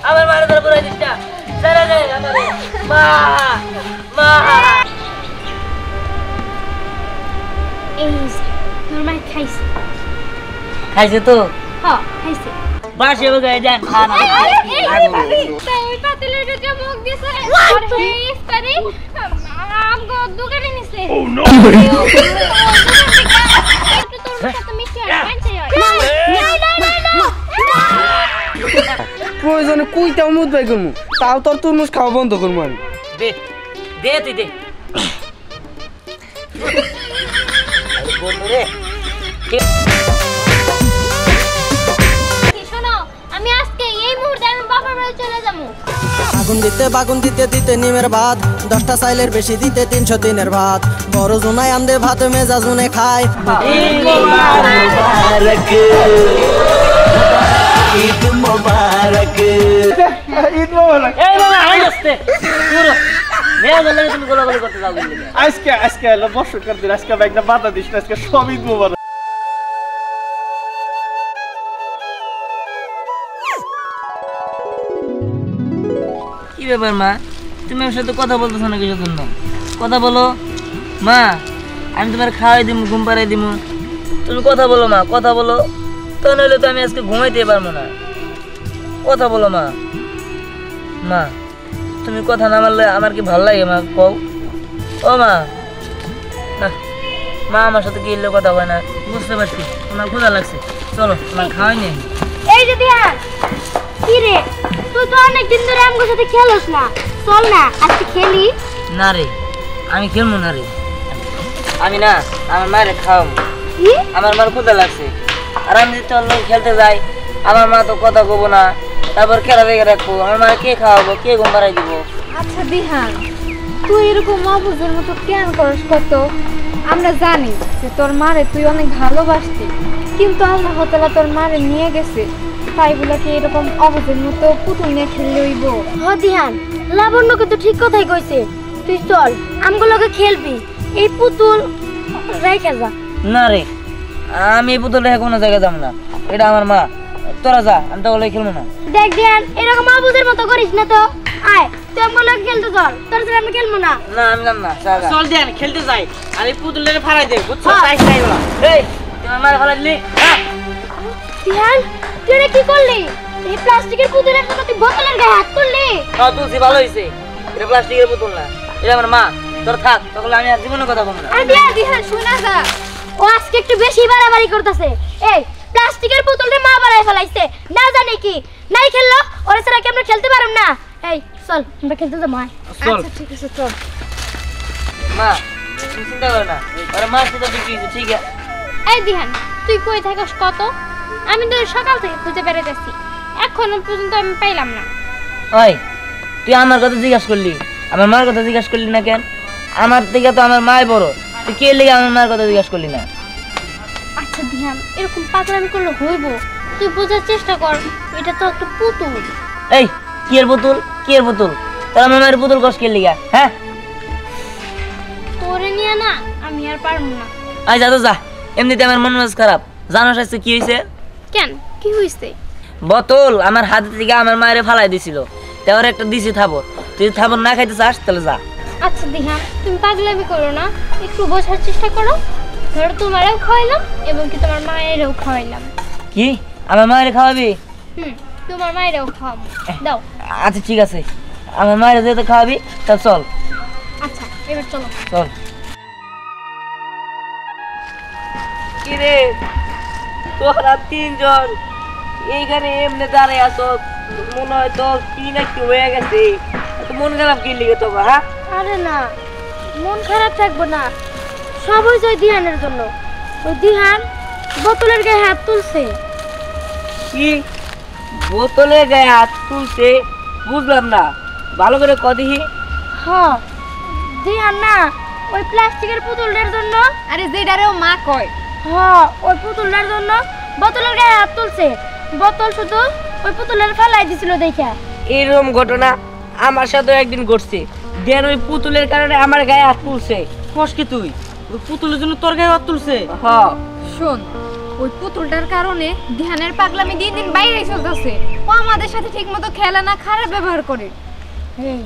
আমার মারে ধরে পড়ে দিচ্ছা ছেড়ে দে আমারে মা মা এই তোর মা খাইছে খাইছে তো হ্যাঁ খাইছে বাসে গিয়ে যান খান ওই পাতিলের ভিতরে মুখ দিছে আর হেস করে আমগো দোকানে নিছে ও নো একটু তোর সাথে মিশে আনছে না প্রয়োজনে কুইটাও মুদ বাই করমু তাও তোর তরমুজ খাওয়া বন্ধ করমু আমি দে দে তুই দে বন্ধু রে শোনো আমি আজকে এই মুহূর্তে আমি বাবার বাড়ি চলে যাবো বাগুন দিতে দিতে নিমের ভাত 10টা চাইলের বেশি দিতে 300 দিনের ভাত বড় জুনাই আন্দে ভাত মেজা জুনে খায় ঈদ মোবারক ঈদ মোবারক ঈদ মোবারক এই বাবা আই আসতে পুরো মেয়া বললে তুমি গোলাগুলি করতে যাও কিন্তু আজকে হলো বর্ষকার দিন আজকে একটা বাধা দিস না আজকে সব ঈদ মোবারক কি ব্যাপার মা তুমি আমার সাথে কথা বলতেছো না কিসের জন্য কথা বলো মা আমি তোমার খাওয়াই দিব ঘুম পাড়াই দিব তুমি কথা বলো মা কথা বলো তা নইলে তো আমি আজকে ঘুমাইতে পারবো না কথা বলো মা মা তুমি কথা না মানলে আমার কি ভালো লাগে মা কও ও মা না মা আমার সাথে কি এলে কথা হয় না বুঝতে পারছি তোমার ক্ষুধা লাগছে চলো তোমার খাওয়াই নেই এই যে দিয়া কি রে তুই তো অনেক দিন ধরে আমগো সাথে খেলোস না চল না আজকে খেলি না রে আমি খেলবো না রে আমি না আমার মায়ের খাওয়াবো কি আমার মার ক্ষুধা লাগছে আর আমি যদি চল খেলতে যাই আমার মা তো কথা কব না তারপর খেলা দেখে রাখবো আমার মা কে খাওয়াবো কে ঘুম পাড়াই দিব আচ্ছা দিহান তুই এরকম অবুঝের মতো কেন করিস কত আমরা জানি যে তোর মারে তুই অনেক ভালোবাসতি কিন্তু আল্লাহ তাআলা তোর মারে নিয়ে গেছে তাই বলে কি এরকম অবুঝের মতো পুতুল নিয়ে খেললে হইব দিহান লাবণ্য কিন্তু ঠিক কথাই কইছে তুই চল আমগো লগে খেলবি এই পুতুল রাইখা যা না রে আমি এই পুতুলটা কোনো জায়গায় যাবো না এটা আমার মা তোরা যা আমি তো বলে খেলবো না দেখ দিহান এরকম অবুঝের মতো করিস না তো আয় তুই আমগো লগে খেলতে চল তোর সাথে আমি খেলবো না না আমি যাব না চল দেন খেলতে যাই আর এই পুতুলটাকে ফাড়াই দে বুঝছো তাই বলা এই তোমার মার ফেলা দিলি দিহান তুই এটা কি করলি এই প্লাস্টিকের পুতুলের সাথে তুই বোতলের গায়ে হাত তুললি হ্যাঁ তুলছি ভালো হয়েছে এটা প্লাস্টিকের পুতুল না এটা আমার মা তোর থাক তখন আমি আর জীবনে কথা বলবো না আরে দিহান শোনা যা ও আজকে একটু বেশি বাড়াবাড়ি করতেছে এই প্লাস্টিকের পুতুলটা মা বাড়াই ফেলাইছে না জানি কি নাই খেললো ওরে ছাড়া কি আমরা খেলতে পারব না এই চল আমরা খেলতে যাবো আচ্ছা ঠিক আছে চল মা তুমি চিন্তা করো না ওরা মাছ তো বিক্রি হয়েছে ঠিক আছে এই দিহান তুই কই থাকিস কত আমি তো সকাল থেকে খুঁজে বেড়াইতেছি এখনো পর্যন্ত আমি পাইলাম না ওই তুই আমার কথা জিজ্ঞাসা করলি আমার মার কথা জিজ্ঞাসা করলি না কেন আমার থেকে তো আমার মাই বড় তুই কে লেগে আমার মার কথা জিজ্ঞাসা করলি না আচ্ছা দিহান এরকম পাগলামি করলে হইব তুই বোঝার চেষ্টা কর এটা তো একটা পুতুল এই কি এর পুতুল কি এর পুতুল তোর আমার মায়ের পুতুল কষ্ট কে লিগা হ্যাঁ তোরে নিয়ে না আমি আর পারবো না আই যা তো যা এমনিতে আমার মন মেজাজ খারাপ জানো আজকে কি হয়েছে কেন কি হইছে বোতল আমার হাতে থেকে আমার মায়ের ফালাই দিছিল তার একটা দিছি থাবর তুই থাবর না খাইতে চাস তাহলে যা আচ্ছা দিহান তুমি পাগলামি করো না একটু বোঝার চেষ্টা করো ধরো তোমারও খাওয়াইলাম এবং কি তোমার মায়েরও খাওয়াইলাম কি আমার মায়ের খাওয়াবি তোমার মায়েরও খাওয়াবো দাও আচ্ছা ঠিক আছে আমার মায়ের যেতে খাওয়াবি তা চল আচ্ছা এবার চলো চল কিরে তোরা তিনজন এইখানে এমনি দাঁড়ায় আছো মনে হয় তো কি না কি হয়ে গেছে মন খারাপ কি লিগে তো হ্যাঁ আরে না মন খারাপ থাকবো না সব হয়েছে ওই দিহানের জন্য ওই দিহান বোতলের গায়ে হাত তুলছে কি বোতলে গায়ে হাত তুলছে বুঝলাম না ভালো করে কদিহি হ্যাঁ দিহান না ওই প্লাস্টিকের পুতুলটার জন্য আরে যেটারেও মা কয় হ্যাঁ ওই পুতুলটার জন্য বোতলের গায়ে হাত তুলছে বোতল শুধু ওই পুতুলের ফেলাই দিছিল দেখা এরকম ঘটনা আমার সাথে একদিন ঘটছে দেন ওই পুতুলের কারণে আমার গায়ে হাত তুলছে কস কি তুই ওই পুতুলের জন্য তোর গায়ে হাত তুলছে হ্যাঁ শোন ওই পুতুলটার কারণে ধ্যানের পাগলামি দিন দিন বাইরে চলতেছে। ও আমাদের সাথে ঠিকমতো খেলে না, খারাপ ব্যবহার করে। এই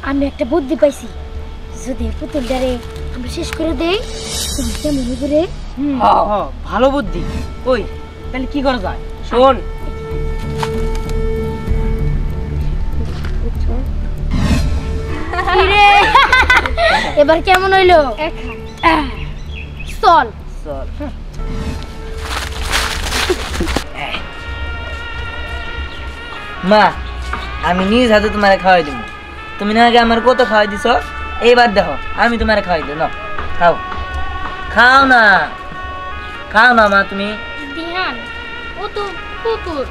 আমি একটা বুদ্ধি পাইছি, যদি পুতুলটারে আমরা শেষ করে দেই তুমি কেমন করে? হ্যাঁ ভালো বুদ্ধি। ওই তাহলে কি করা যায় শোন। এবার কেমন হইলো? চল চল মা, আমি নিজ হাতে তোমারে খাওয়াই দিব। তুমি না আগে আমার কত খাওয়াই দিছ, এইবার দেখো আমি তোমারে খাওয়াই দেব। খাও খাও না, খাও না মা তুমি। দিহান ও তো পুতুল,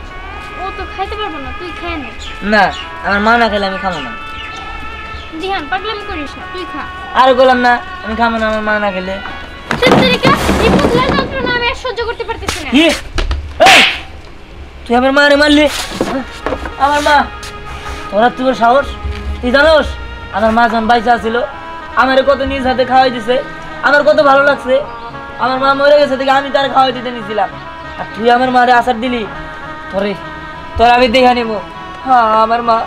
ও তো খাইতে পারবো না, তুই খেয়ে নে। না আমার মা না খেলে আমি খাবো না। দিহান পাগলামি করিস না, তুই খা। আর বললাম না আমি খাবো না আমার মা না খেলে। এই পুতুলের যন্ত্রণা আমি আর সহ্য করতে পারতেছি না। কি? এই, তুই আমার মারে মারলি? আমার মা, তোরা তোর সাহস? তুই জানোস আমার মা যখন বাইচা ছিল আমারে কত নিজ হাতে খাওয়াই দিছে, আমার কত ভালো লাগছে। আমার মা মরে গেছে দেখে আমি তার খাওয়াই দিতে নিয়েছিলাম, আর তুই আমার মারে আসার দিলি। তোর আমি দেখে নেবো। হ্যাঁ আমার মা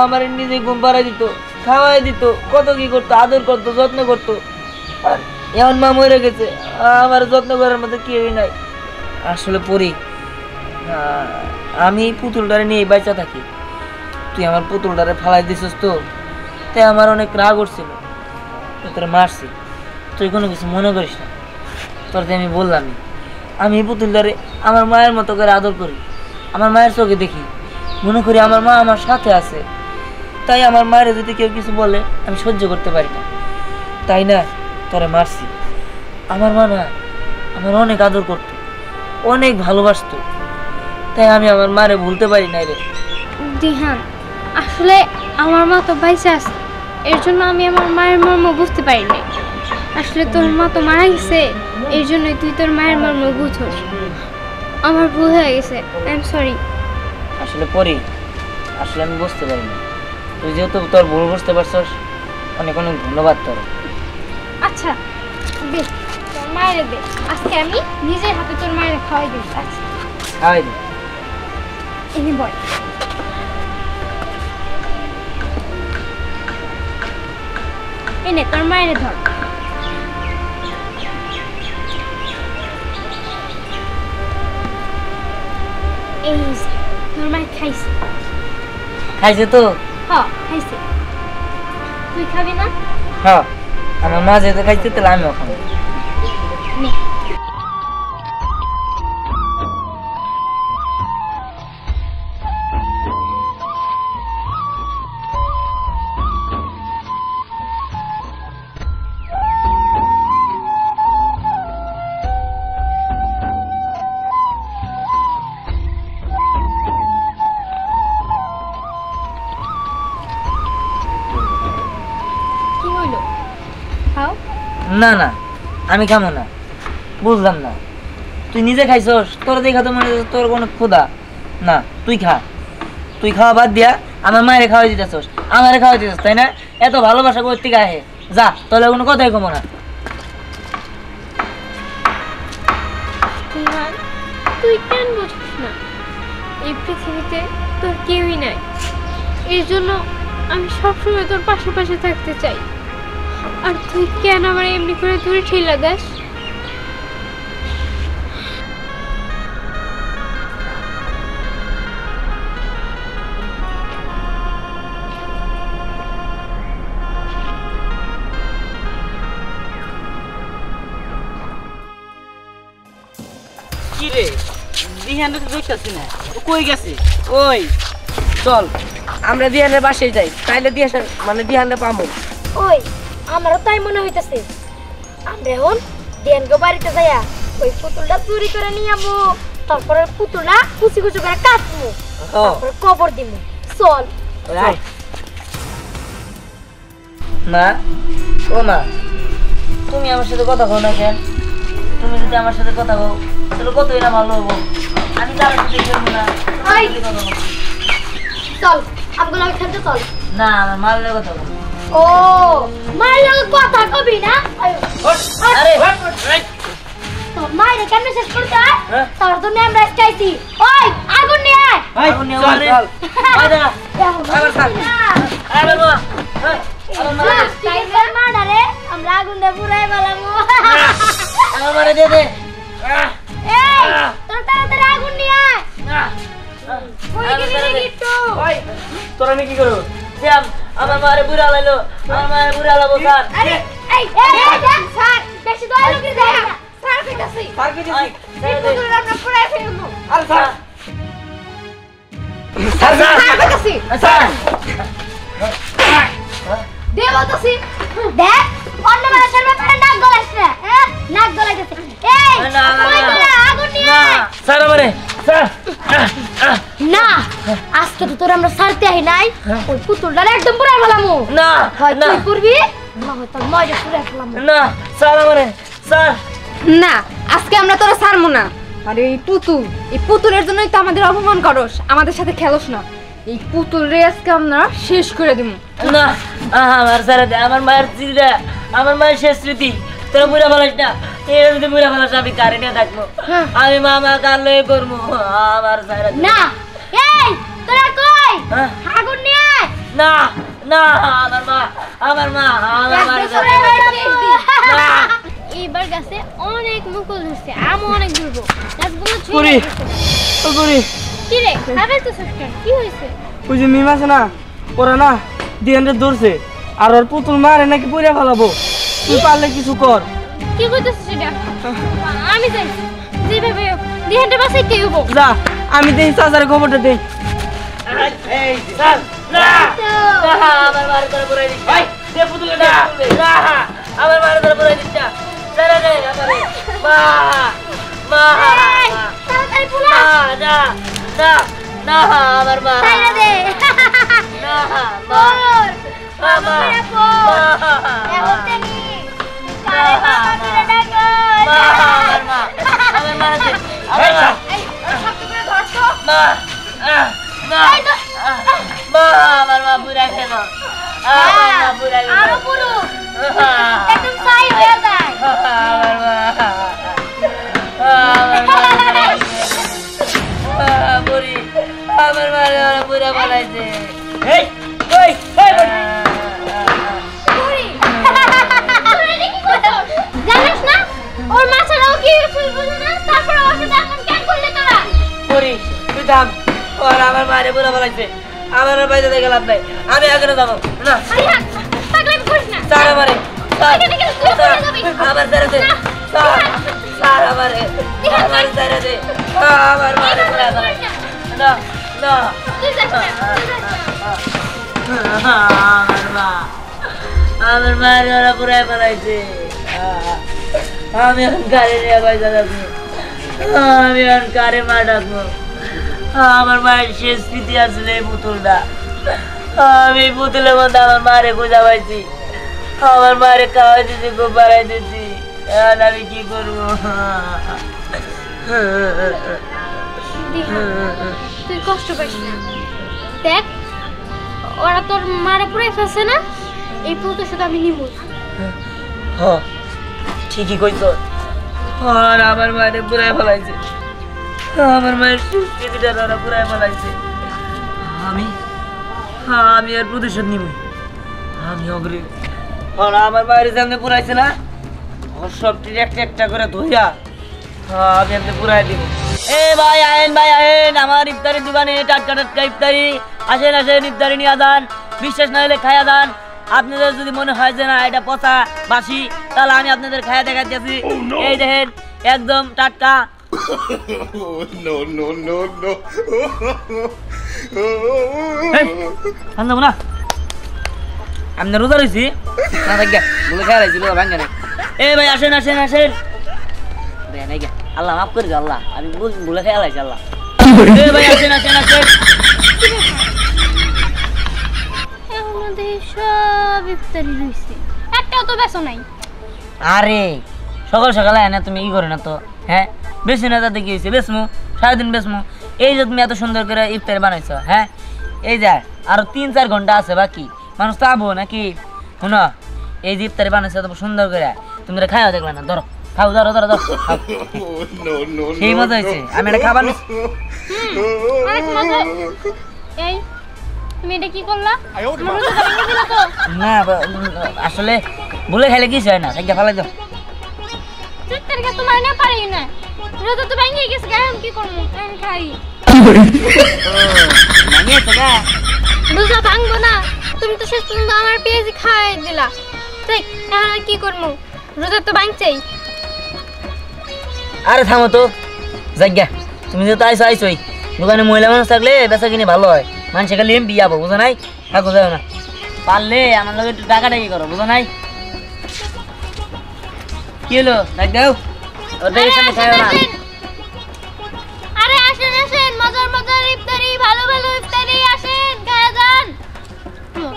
আমার নিজে ঘুম পাড়াই দিত, খাওয়াই দিত, কত কি করতো, আদর করতো, যত্ন করতো। আর এমন মা মরে গেছে, আমার যত্ন করার মতো কেউই নাই। আসলে পড়ি আমি পুতুলটারে নিয়ে বাইচা থাকি, তুই আমার পুতুলটারে ফালাই দিছিস তো, তাই আমার অনেক রাগ উঠছিল, তোরে মারছি। তুই কোনো কিছু মনে করিস না, তোর আমি বললামই। আমি এই পুতুলটারে আমার মায়ের মতো করে আদর করি, আমার মায়ের চোখে দেখি, মনে করি আমার মা আমার সাথে আছে। তাই আমার মায়ের যদি কেউ কিছু বলে আমি সহ্য করতে পারি না, তাই না তোরে মারছি। আমার মা না আমার অনেক আদর করতো, অনেক ভালোবাসতো, তাই আমি আমার মারে ভুলতে পারি না রে। দিহান আসলে আমার মা তো বাইচা আছে, এর জন্য আমি আমার মায়ের মর্ম বুঝতে পারি নাই। আসলে তোর মা তো মারা গেছে, এর জন্যই তুই তোর মায়ের মর্ম বুঝোস। আমার ভুল হয়ে গেছে, আই এম সরি। আসলে পড়ি আসলে আমি বুঝতে পারি না, তুই যেহেতু তোর ভুল বুঝতে পারছস, অনেক অনেক ধন্যবাদ তোর। আচ্ছা দে তোর মায়ের দে, আজকে আমি নিজের হাতে তোর মায়ের খাওয়াই দিই। আচ্ছা খাওয়াই দে। এনে বয়, এনে তোর মায়ের ধর। এই যে, তোর মায়ের খাইছে। খাইছে তো? হ্যাঁ খাইছে। তুই খাবি না? হ্যাঁ আমার মা যেহেতু খাইছে তাহলে আমিও খাবো। নে। কি হইলো? খাও। না না আমি খাবো না। বুঝলাম না, তুই নিজে খাইছস, তোর দেখা তো মনে হচ্ছে তোর কোনো ক্ষুধা না। তুই খা, তুই খাওয়া বাদ দিয়া আমার মায়ের খাওয়াই দিতেছস, আমারে খাওয়াই দিতেছ, তাই না? এত ভালোবাসা করতে গায়ে যা, তাহলে কোনো কথাই কমো না। তুই কেন বুঝছিস না? এই পৃথিবীতে তোর কেউই নাই, এর জন্য আমি সবসময় তোর পাশে পাশে থাকতে চাই। আর তুই কেন আমার এমনি করে দূরে ঠেলা দাস? কি রে দিহানটা তো দেখতেছি না, ও কই গেছে? ওই চল আমরা দিহানের বাসায় যাই, তাইলে দিহানটা পাবো। ওই আমারও তাই মনে হইতেছে, আমরা এখন দেনগো বাড়িতে যাইয়া ওই পুতুলটা চুরি করে নিয়ে যাবো, তারপরে পুতুলটা কুচি কুচি করে কাটবো, তারপরে কবর দিব। চল মা, ও মা, তুমি আমার সাথে কথা কও না কেন? তুমি যদি আমার সাথে কথা কও তাহলে কতই না ভালো হবো। আমি তার সাথে খেলবো না। চল আমগুলো খেলতে চল। না আমার মায়ের কথা বল। ও মায়ের লগে কথা কবি না? আরে তোর মায়ের কেমনে শেষ করতে হয় হ্যাঁ? তোর জন্য আমরা চাইছি ওই আগুন নিয়ে আয় আগুন নিয়ে আয়। ওই দেখা। আবার থাক। আরে বাবা। আমার মারে দে। প্লাস্টিকের মাডারে আমরা আগুন দিয়ে পুরাই ফেলামু আমার মারে দে দে। এই তোর তাড়াতাড়ি আগুন নিয়ে আয় কই আমার গেলি মারে রে দে। গিট্টু ওই, তোরা আমি কি করবো? শ্যাম, আমার মারে বুড়া লাইলো, আমার মারে বুড়া লাবো স্যার। আরে এই দেখ স্যার বেশি দয়া লোকে যায় না স্যার কইতাছি স্যার কি দিছি? স্যার দে। তোর আমরা পুরাই ফেলমু আরে স্যার। Sir, sir. স্যার কইতাছি স্যার। দে বলতাছি দেখ অন্য মানুষের ব্যাপারে নাক গলাইছ না হ্যাঁ নাক গলাইতেছে এই না, না, কই না। তোরা আগুন নিয়ে না, আয় স্যার আমারে, স্যার। না আজকে তো তোর আমরা ছাড়তে আই নাই ওই পুতুলটারে একদম পুরাই ফেলামু না, হয় না, তুই করবি না হয় তোর ময়টা পুরাই ফেলামু না, স্যার আমারে, স্যার। না আজকে আমরা তোরা ছাড়বো না। আর এই পুতুলের জন্যই তো আমাদের অপমান করস, আমাদের সাথে খেলোস না। এই পুতুল রে আজকে আমরা শেষ করে দিব। না, আমার স্যারে দে, আমার মায়ের স্মৃতিটা, আমার মায়ের শেষ স্মৃতি তোরা বুড়া ফেলাস না। এরা যদি বুড়া ফেলাস আমি কারে নিয়ে থাকবো, আমি মামা কার লয়ে করবো। আমার স্যারে দে। না এই তোরা কই হ্যাঁ? আগুন নিয়ে আয় না, না, আমার মা, আমার মা, আমার মায়ের একদম স্যারে পুরাই দে। ফেলামু। না। এইবার গাছে অনেক মুকুল ধরছে আমি অনেক ঘুরবো গাছগুলো পুরি ও পুরি কি রে খাবে তো সস্কার কি হয়েছে ওই যে মিম আছে না ওরা না দিয়ানরে ধরছে আর ওর পুতুল মারে নাকি পুড়ে ফেলাবো তুই পারলে কিছু কর কি কইতেছিস সেটা আমি যাই যেভাবে দিহানটা বাসাই কে হবো যা আমি দেখি চাচার খবরটা দেই এই, স্যার, না, না, আমার মায়ের ধরে পুরাই দিস। এই, দে পুতুলে দে, না, আমার মায়ের ধরে পুরাই দিস না। ছেড়ে দে, আমারে। মা, মা, তাড়াতাড়ি পুলা না, না, না, না, আমার মা। ছাইরা দে না, মা, পর মা, মেরা পর এখন জানি কারে বাবা মেরে ডাকো মা, আমার মা, আমার মা আছে, আমার মা। এই শক্ত করে ধরছো মা, মা, মা, আমার মা পুরাই গেল। আমার মা পুরাই গেল। আরো পুরো একদম সাই হয়ে যায় আমার মা, বুড়ি, আমার মারে ওরা পুরা বানাইছে। এই, ওই, এই বুড়ি। পুরি তুই এটা কি করছস জানিস না ওর মা ছাড়াও কি বুঝে না তারপর ওর সাথে এমন কেন করলে তোরা বুড়ি, তুই থাম। ওরা আমার মারে পুরা বানাইছে। আমার আর বাইরে গেলাম নাই। আমি এখনো যাবো না। আরে হাত পাগলামি করিস না স্যার আমারে, স্যার, এখানে গেলে তুই পড়ে যাবি। আমার ছেড়ে দে। স্যার, স্যার আমারে, আমার ছেড়ে দে। আমার মারে পুরা বানাইছে। না, না। তুই যাস না তুই যাস না আমার মা, আমার মায়ের ওরা পুরাই ফেলাইছে। আমি এখন কারে নিয়ে পয়সা যাবো, আমি এখন কারে মা ডাকবো। আমার মায়ের শেষ স্মৃতি আসলে এই পুতুলটা। আমি এই পুতুলের মধ্যে আমার মারে খুঁজা পাইছি, আমার মারে খাওয়াই দিচ্ছি, খুব বাড়াই দিচ্ছি। এখন আমি কি করবো? তুই কষ্ট পাইস না দেখ ওরা তোর মারে পুরাই ফেলছে না এই প্রতিশোধ আমি নিব ঠিকই কইছ। আর আমার মায়ের পুরাই ফেলাইছে, আমার মায়ের স্মৃতিটা ওরা পুরাই ফেলাইছে। আমি আমি আর প্রতিশোধ নিব। আমি অগ্রিম আর আমার মায়ের সামনে পুরাইছে না, ওর সবটি একটা একটা করে ধইয়া আমি এমনি পুরাই দিব। এ ভাই আয়েন, ভাই আয়েন, আমার ইফতারি দোকানে টাটকা টাটকা ইফতারি। আসেন আসেন, ইফতারি নিয়ে যান। বিশ্বাস না হলে খাইয়া যান। আপনাদের যদি মনে হয় যে না এটা পচা বাসি, তাহলে আমি আপনাদের খাইয়া দেখাচ্ছি। এই দেখেন একদম টাটকা। আনবো না, আমি রোজা রয়েছি না, দেখ বলে খেয়া রয়েছি, রোজা ভাঙ্গে নাই। এ ভাই আসেন আসেন আসেন, আল্লাহ মাফ করে দিও, আল্লাহ আমি বলে খেয়াল আছে আল্লাহ। এ ভাই আসেন আসেন আসেন। আমাদের সব ইফতারি রইছে একটাও তো বেসো নাই আরে সকাল সকালে না তুমি ই করো না তো, হ্যাঁ বেশি না, তাতে কি হয়েছে, বেসমু সারাদিন বেসমু। এই যে তুমি এত সুন্দর করে ইফতারি বানাইছো, হ্যাঁ এই যে আরো 3-4 ঘন্টা আছে বাকি, মানুষ তো আবো নাকি। শুনো এই যে ইফতারি বানাইছো এত সুন্দর করে, তুমি খাইও দেখবে না, ধরো খাও ধরো ধরো ধরো খাও। সেই মজা হয়েছে আমি এটা খাবার নিচ্ছি। অনেক মজা। এই তুমি এটা কি করলা? আমার রোজাটা ভেঙে দিলা তো? না আসলে ভুলে খাইলে কিছু হয় না একটা ফেলাই দাও। চিত্তরকে তোমার না পারি না, রোজা তো ভেঙে গেছে, এখন কি করবো? আমি খাই। ভাঙিয়েছে গা রোজা ভাঙবো না, তুমি তো শেষ পর্যন্ত আমার পেঁয়াজি খাওয়াই দিলা। ঠিক, এখন আর কি করবো? রোজা তো ভাঙছেই। আরে থামো তো জায়গা, তুমি যেহেতু আইসো আইসোই, দোকানে মহিলা মানুষ থাকলে বেচা কিনে ভালো হয়, মানুষে খালি এমপি যাবো বুঝো নাই, থাকো যাও না, পারলে আমার লোক একটু ডাকাডাকি করো বুঝো নাই। কি হলো ডাক দাও, ওর আরে সামনে আসেন, খাও না। আসেন। আরে আসেন আসেন, মজার মজার ইফতারি, ভালো ভালো ইফতারি, আসেন খাওয়া যান।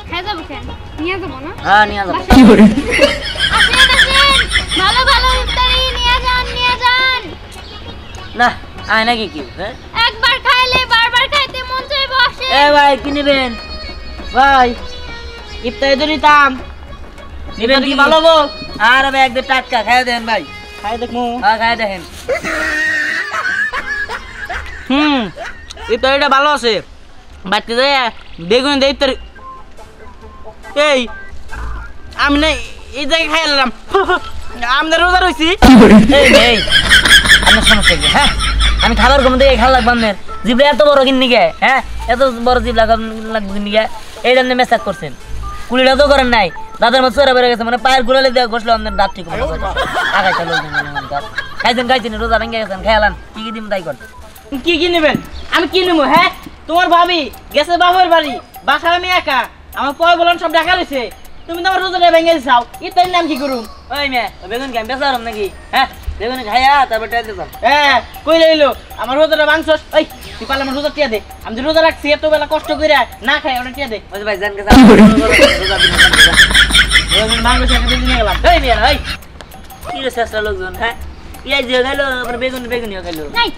খাওয়া যাবো কেন? নিয়ে যাবো না? হ্যাঁ নিয়ে যাবো। আসেন আসেন, ভালো ভালো ইফতারি নিয়ে যান, নিয়ে যান। না আয় নাকি কি হ্যাঁ? একবার খাইলে বারবার খাইতে মন চাইবো, আসেন। এ ভাই কি নেবেন ভাই? ইফতারে তো নিতাম, নেবেন কি ভালো গো? আর ভাই একদম টাটকা খাই দেন ভাই, খাই দেখমু। হ্যাঁ খাই দেখেন। ইফতারিটা ভালো আছে, বাড়তে যাই বেগুন দেই ইফতারি। এই আমি না এই জায়গায় খাই এলাম, আমাদের রোজা রয়েছি। এই এই আপনার সমস্যা কি হ্যাঁ? আমি খাবার কমে থেকে খেলা লাগবে আপনার জিবলে এত বড় কিনি গে হ্যাঁ? এত বড় জিব লাগবে কিনি গে? এই জন্য মেসাজ করছেন, কুলিটা তো করেন নাই, দাদার মতো চোরা বেড়ে গেছে, মানে পায়ের গুড়ালে দেওয়া ঘষলো আপনার দাঁত ঠিক হবে। আগাইছে লোকজন খাইছেন খাইছেন রোজা ভেঙে গেছেন, খেয়ালান কি কি দিন তাই কর। কি কি নেবেন? আমি কি নেবো হ্যাঁ? তোমার ভাবি গেছে বাবার বাড়ি, বাসায় আমি একা, আমার পয় বলন সব ঢাকা রয়েছে, তুমি তো আমার রোজাটা ভেঙে দিছাও, ইফতারির নাম কি করুম? ওই মেয়ে বেগুন কি আমি বেচা পারম নাকি হ্যাঁ? বেগুন খাইয়া তারপর টের দিতাম। হ্যাঁ কই লইলো আমার রোজাটা ভাঙছস? ওই তুই পারলে আমার রোজা টিয়া দে, আমি যে রোজা রাখছি এত বেলা কষ্ট করে না খাই, ওটা টিয়া দে। ওই যে ভাই জান গেছে রোজা দিন ভাঙবে সেটা নিয়ে গেলাম। ওই মেয়ে ওই কি রে শেষটা লোকজন হ্যাঁ? ইয়াই যে খাইলো আবার বেগুনিও খাইলো। নাই,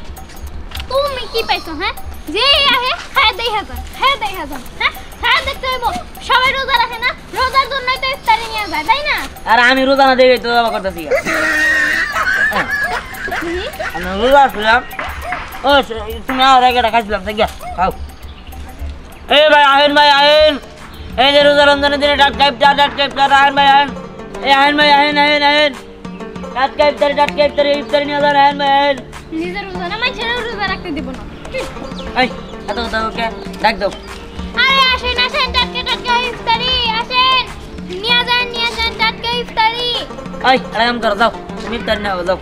তুমি কি পাইছো হ্যাঁ? যে আহে খায় দেই হাজার, খায় দেই হাজার, হ্যাঁ? খায় দেখতে হইব, সবাই রোজা রাখে না, রোজার জন্যই তো ইফতারি নিয়ে যায়, তাই না? আর আমি রোজা না দেখে তো বাবা করতেছি আমি রোজা আসলাম। ও তুমি আর একটা খাইছিলাম তাই খাও। এই ভাই আহেন ভাই আহেন, এই যে রোজা রমজানের দিনে টাটকা ইফতার আহেন ভাই আহেন, এই আহেন ভাই আহেন আহেন আহেন, টাটকা ইফতারি ইফতারি নিয়ে যান আহেন ভাই আহেন। নিজের রোজা না, মানুষের রোজা রাখতে দিব না। এই এত কথা ওকে ডাক দাও। আরে আসেন আসেন, টাটকা টাটকা ইফতারি, আসেন নিয়ে যান টাটকা ইফতারি। ওই আরাম করো যাও, তুমি ইফতারি নাও যাও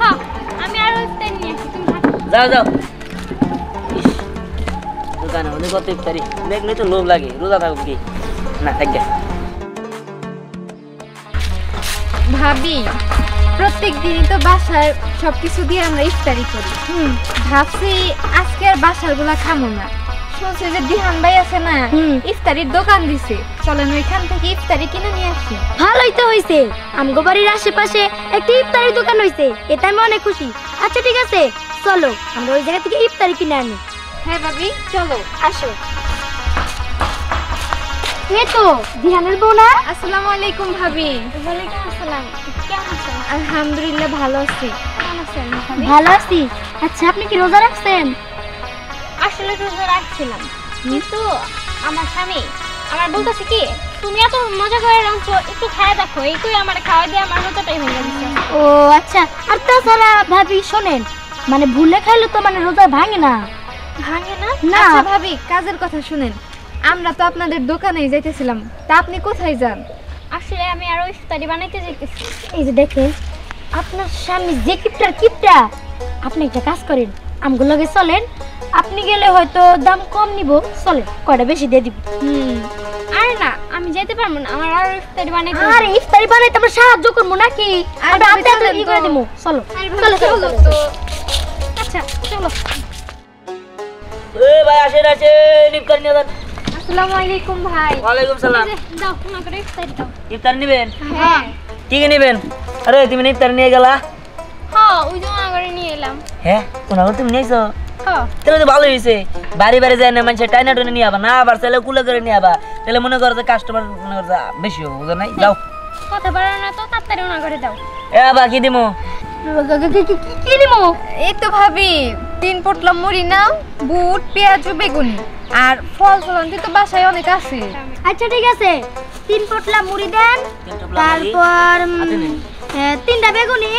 হ্যাঁ, আমি আরো ইফতারি নিয়ে আসি, তুমি থাকো। যাও যাও। ইস, দোকানে মধ্যে কত ইফতারি দেখলে তো লোভ লাগে, রোজা থাকুক কি না থাক গে। ভাবি প্রত্যেক দিনই তো বাসার সবকিছু দিয়ে আমরা ইফতারি করি। ভাবছি আজকে আর বাসার গুলা খামো না, শুনছি যে দিহান ভাই আছে না ইফতারির দোকান দিছে, চলেন ওইখান থেকে ইফতারি কিনে নিয়ে আসি। ভালোই তো হইছে, আমগো বাড়ির আশেপাশে একটা ইফতারি দোকান হইছে, এটা আমি অনেক খুশি। আচ্ছা ঠিক আছে, চলো আমরা ওই জায়গা থেকে ইফতারি কিনে আনি। হ্যাঁ ভাবি চলো। আসো। এই তো দিহানের বউ না? আসসালামু আলাইকুম ভাবি। ওয়ালাইকুম আসসালাম, কেমন আছেন? আলহামদুলিল্লাহ ভালো আছি। কেমন আছেন ভাবি? ভালো আছি। আচ্ছা আপনি কি রোজা রাখছেন? আসলে রোজা রাখছিলাম, কিন্তু আমার স্বামী আমার বলতেছে কি, তুমি এত মজা করে রাঁধছো, একটু খাওয়া দেখো, এইটুই আমার খাওয়া দিয়ে আমার রোজাটাই হয়ে গেছে। ও আচ্ছা, আর তাছাড়া ভাবি শোনেন, মানে ভুলে খাইলে তো মানে রোজা ভাঙে না। ভাঙে না? না। আচ্ছা ভাবি কাজের কথা শুনেন, আমরা তো আপনাদের দোকানেই যাইতেছিলাম, তা আপনি কোথায় যান? আসলে আমি আরো ইফতারি বানাইতে যাইতেছি। এই যে দেখেন আপনার স্বামী যে কিপটা, আপনি একটা কাজ করেন, আমগুলো লগে চলেন, আপনি গেলে হয়তো দাম কম নিব, চলেন কয়টা বেশি দিয়ে দিব। আরে না, আমি যেতে পারবো না, আমার আরো ইফতারি বানাইতে। আরে ইফতারি বানাইতে আমরা সাহায্য করবো নাকি? আরে আপনি চলেন ই তো। করে দিব, চলো চলো চলো তো। আচ্ছা চলো। এ ভাই আসেন আসেন ইফতারি নিয়ে যান। আসসালামু আলাইকুম ভাই। ওয়ালাইকুম সালাম। এই যে, দাও তোমার করে ইফতারি দাও। ইফতার নিবেন? হ্যাঁ কি কি নিবেন? আরে তুমি না ইফতার নিয়ে গেলা? হ্যাঁ, ওই জন্য করে নিয়ে এলাম। হ্যাঁ কোনা তুমি নিয়েছো? হ্যাঁ, তাহলে তো ভালো হয়েছে, বাড়ি বাড়ি যায় না মানুষের টাইনা টুনে নিয়ে আবা না, আবার ছেলে কুলে করে নিয়ে আবা, তাহলে মনে করো যে কাস্টমার মনে করো যে বেশি হবে বুঝো নাই। যাও কথা বাড়ানো তো তাতে তাড়াতাড়ি ওনা করে দাও। এ বাবা কি দিমু? কি দিমু? এই তো ভাবি 3 পোটলা মুড়ি নাও, বুট, পেঁয়াজ ও বেগুনি। আর ফল ফলন তো বাসায় অনেক আছে। আচ্ছা ঠিক আছে, 3 পোটলা মুড়ি দেন, 3 টোপলা মুড়ি, তারপর হাতে নিন। 3টা বেগুনি,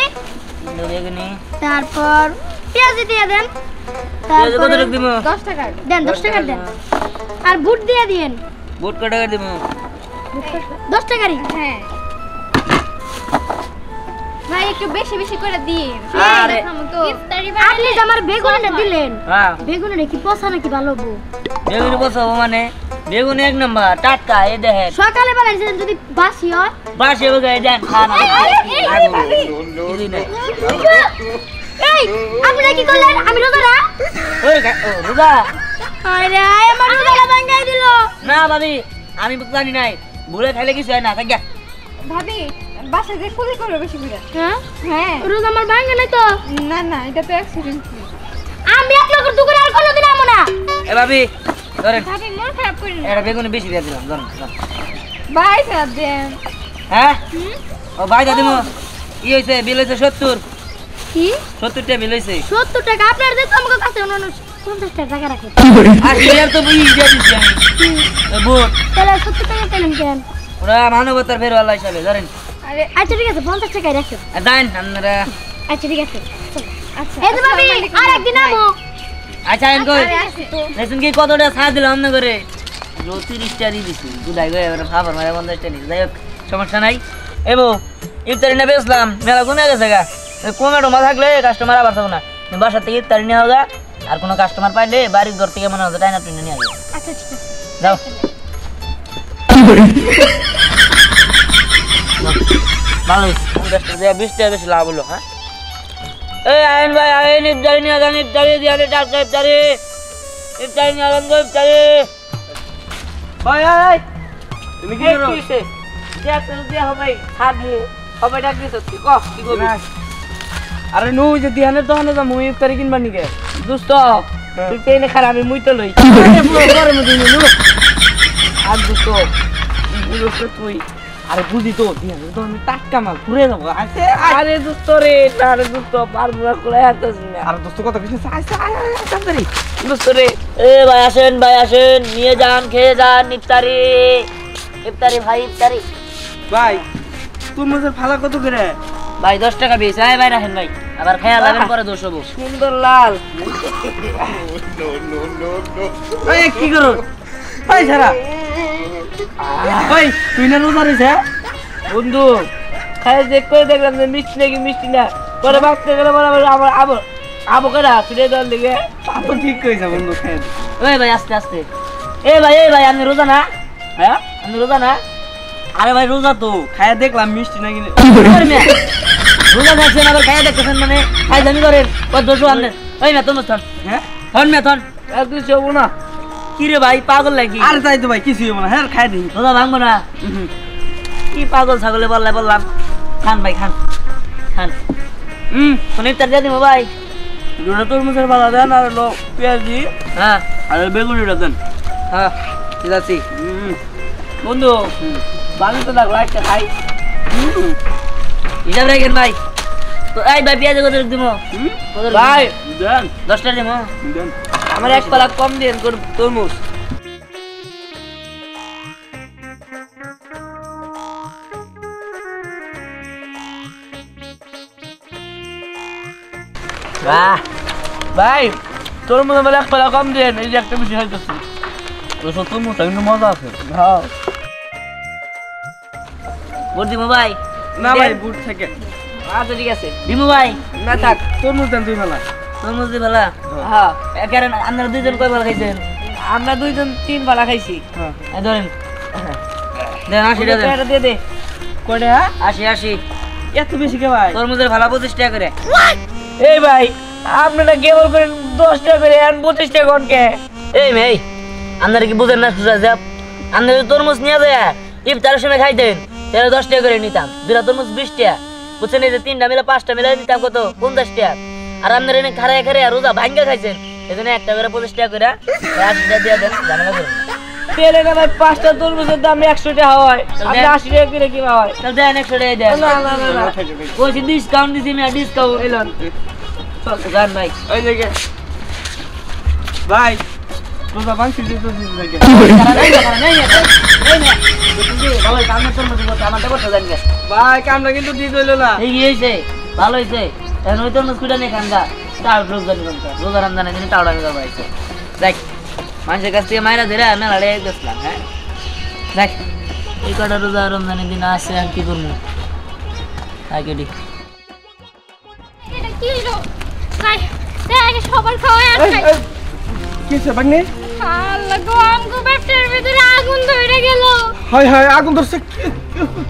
বেগুনি তারপর পেঁয়াজ দিয়ে দেন, পেঁয়াজ কত তারপর টাকা দিমু? 10 টাকা। দেন 10 টাকা দেন, আর বুট দিয়ে দিন বুট কত টাকা দিমু? 10 টাকারই। হ্যাঁ ভাই একটু বেশি বেশি করে দিন। আরে আপনি যে আমার বেগুনিটা দিলেন, হ্যাঁ বেগুনিটা কি পচা নাকি ভালো বউ? বেগুনি বসাবো মানে বেগুনি 1 নাম্বার টাটকা, এই দেখেন সকালে বানাইছেন, যদি বাসি হয়। বাসে বগে দেন খান। এই আপনি কি করলেন? আমি রোজা না। ওই রোজা আরে আমার রোজাটা ভাঙাই দিল। না ভাবি, আমি জানি নাই, ভুলে খাইলে কিছু হয় না। থাক গা। ভাবি বাসায় যে কুলি করবে বেশি করে। হ্যাঁ হ্যাঁ রোজা আমার ভাঙে নাই তো। না না এটা তো অ্যাক্সিডেন্ট। আমি এক লোকের দোকানে আর কোনোদিন আমো না। এ ভাবি ধরেন, ভাবি মন খারাপ করেন না। এটা বেগুনি বেশি দিয়ে দিলাম, ধরেন ধরেন। ভাই ফেরত দেন। হ্যাঁ ও ভাই দাদিম কি হয়েছে? বিল হয়েছে 70। কি 70টা বিল হয়েছে। 70 টাকা আপনার দিতে আমাকে কাছে 50 টাকা রাখে। আর ক্লিয়ার তো বুঝি দিয়ে দিচ্ছি আমি। ওই বুট তাহলে 70 টাকা পেলেন কেন? ওরা মানবতার ফের আল্লাহ হিসাবে ধরেন। আরে আচ্ছা ঠিক আছে 50 টাকাই রাখো। আর দেন আপনারা। আচ্ছা ঠিক আছে। আচ্ছা এই তো ভাবি আর একদিন আমো। আচ্ছা আমি কই আরে আসি তো। দেখুন কি কতটা ছাড় দিলাম অন্য করে। 30টা দিয়ে দিছি দুধাই গো, এবার খাবার মারা 50টা নিছি। যাই হোক সমস্যা নাই। এবো ইফতারি না বেচলাম, মেলা কমে গেছে গা। কমে টমা থাকলে কাস্টমার আবার থাকবো না। বাসার থেকে ইফতারি নিয়ে হোগা, আর কোনো কাস্টমার পাইলে বাড়ির ঘর থেকে মনে হচ্ছে টাইনা টুইনা নিয়ে আসবে। আচ্ছা ঠিক আছে। যাও ভালো 50 টাকা 20 টাকা বেশি লাভ হলো। হ্যাঁ এই আইন ভাই আইন, ইফতারি নিয়ে যান, ইফতারি দিয়ে টাকা ইফতারি, ইফতারি নিয়ে যান গো ইফতারি। ভাই ভাই তুমি কি করো? আরে নু যে দিহানের দোকানে যা মুই ইফতারি কিনবা নিকে দোস্ত তুই ট্রেনে খারাপ, আমি মুই তো লই। আর দোস্ত তুই আরে বুঝি তো দিহানের দোকানে টাটকা মাল ঘুরে যাবো। আরে দোস্ত রে, আরে দোস্ত পারবো না, খোলা আসতেছ না। আর দোস্ত কথা কিছু তাড়াতাড়ি দোস্ত রে, এ ভাই আসেন, ভাই আসেন, নিয়ে যান, খেয়ে যান ইফতারি, ইফতারি ভাই ইফতারি। ভাই তুই মজা ফালা কত করে? ভাই 10 টাকা বেশ। আয় ভাই রাখেন ভাই, আবার খেয়া লাগেন পরে দোষ হবো। সুন্দর লাল এই কি করো ভাই ছাড়া? ভাই তুই না রোজা রয়েছে বন্ধু খাই দেখ করে দেখলাম যে মিষ্টি নাকি মিষ্টি না, পরে ভাবতে গেলে বলে আমার আবো আবো কেনা ফিরে দেওয়ার দিকে। তো ঠিক কইছে বন্ধু খেয়ে ওই ভাই আস্তে আস্তে। এ ভাই আপনি রোজা না? হ্যাঁ আপনি রোজা না? আরে ভাই রোজা তো খায়া দেখলাম মিষ্টি না কিনে রোজা থাকছেন আবার খাইয়া দেখতেছেন, মানে খাই জানি করেন ওই দোষ আনলেন। ওই মেথন থন হ্যাঁ থন মেথন কিছু হবো না। কি রে ভাই পাগল নাকি? আরে তাই তো ভাই কিছুই হবো না। হ্যাঁ খাই দিই রোজা ভাঙবো না? কি পাগল ছাগলে বললাম। খান ভাই খান খান। কোন ইফতার দিয়ে দিব ভাই? দুটো তরমুজের পাতা দেন, আর হলো পেঁয়াজ দি, হ্যাঁ আর বেগুনিটা দেন। হ্যাঁ ঠিক আছে বন্ধু। ভালো তো লাগলো, একটা খাই হিসাব রাখেন ভাই। তো এই ভাই পেঁয়াজ কত দিব? ভাই দেন 10 টাকা দিব। দেন আমার 1 পালা কম দিন তরমুজ। বাহ ভাই তরমুজ আমার 1 পালা কম দেন, এই যে একটা বেশি হইতেছে। ওই সব তরমুজটা কিন্তু মজা আছে। হ্যাঁ ভোট দিব ভাই? না ভাই বুট থেকে আচ্ছা ঠিক আছে দিমু ভাই। না থাক তরমুজ দেন 2 পালা। তরমুজ দি ভালা? হ্যাঁ কারণ আপনারা দুইজন কয় ভালা খাইছেন? আমরা দুইজন 3 ভালা খাইছি। হ্যাঁ এই ধরেন দেন 80 টাকা দেন। দিয়ে দে কয়টা? 80 এত বেশি কে ভাই? তরমুজের ভালা 25 টাকা করে। এই ভাই আপনারা কেবল করেন 10 টাকা করে আর 25 টাকা কোন কে? এই মেয়ে আপনারা কি বুঝেন না? সুজা যাব আপনারা যদি তরমুজ নিয়ে যায় ইফতারের সময় খাইতেন তাহলে 10 টাকা করে নিতাম। দুটা তরমুজ 20 টাকা, বুঝছেন? এই যে 3টা মিলে 5টা মিলে নিতাম কত? 50 টাকা। আর আপনারা এনে খারায় রোজা ভাঙ্গা খাইছেন, এই জন্য 1 টাকা করে 25 টাকা করে 80 টাকা দিয়ে দেন। ঝামেলা করেন না। তেলে না ভাই 5টা তরমুজের দাম 100 টাকা হয়, আপনি 80 টাকা করে কি হয়? তাহলে দেন 100 টাকা দেন। না না না না কইছি ডিসকাউন্ট দিছি না, ডিসকাউন্ট এলন চল যান ভাই। ওই দেখে ভাই রোজা ভাঙছি দিতে দিতে দেখে ভালো কামনা তরমুজ করতে আমাদের করতে জানি না ভাই কামটা কিন্তু দিয়ে দিল না। এই হয়েছে ভালো হয়েছে, এখন ওই তরমুজ কুইটা নিয়ে খানগা তার রোজগারি করতে রোজা রমজানের দিনে টাউডা নিয়ে যাবো হয়েছে। দেখ মানুষের কাছ থেকে মায়েরা ধরে মেলা লেগে গেছিলাম। হ্যাঁ দেখ এই কটা রোজা রমজানের দিন আসছে আর কি করবো আগে এটা কি হলো ভাই আগে সবার খাওয়া আর খাই। কিসে ভাগ্নে? আল্লাহ গো আমগো পেটের ভিতরে আগুন ধরে গেল। হায় হায় আগুন ধরছে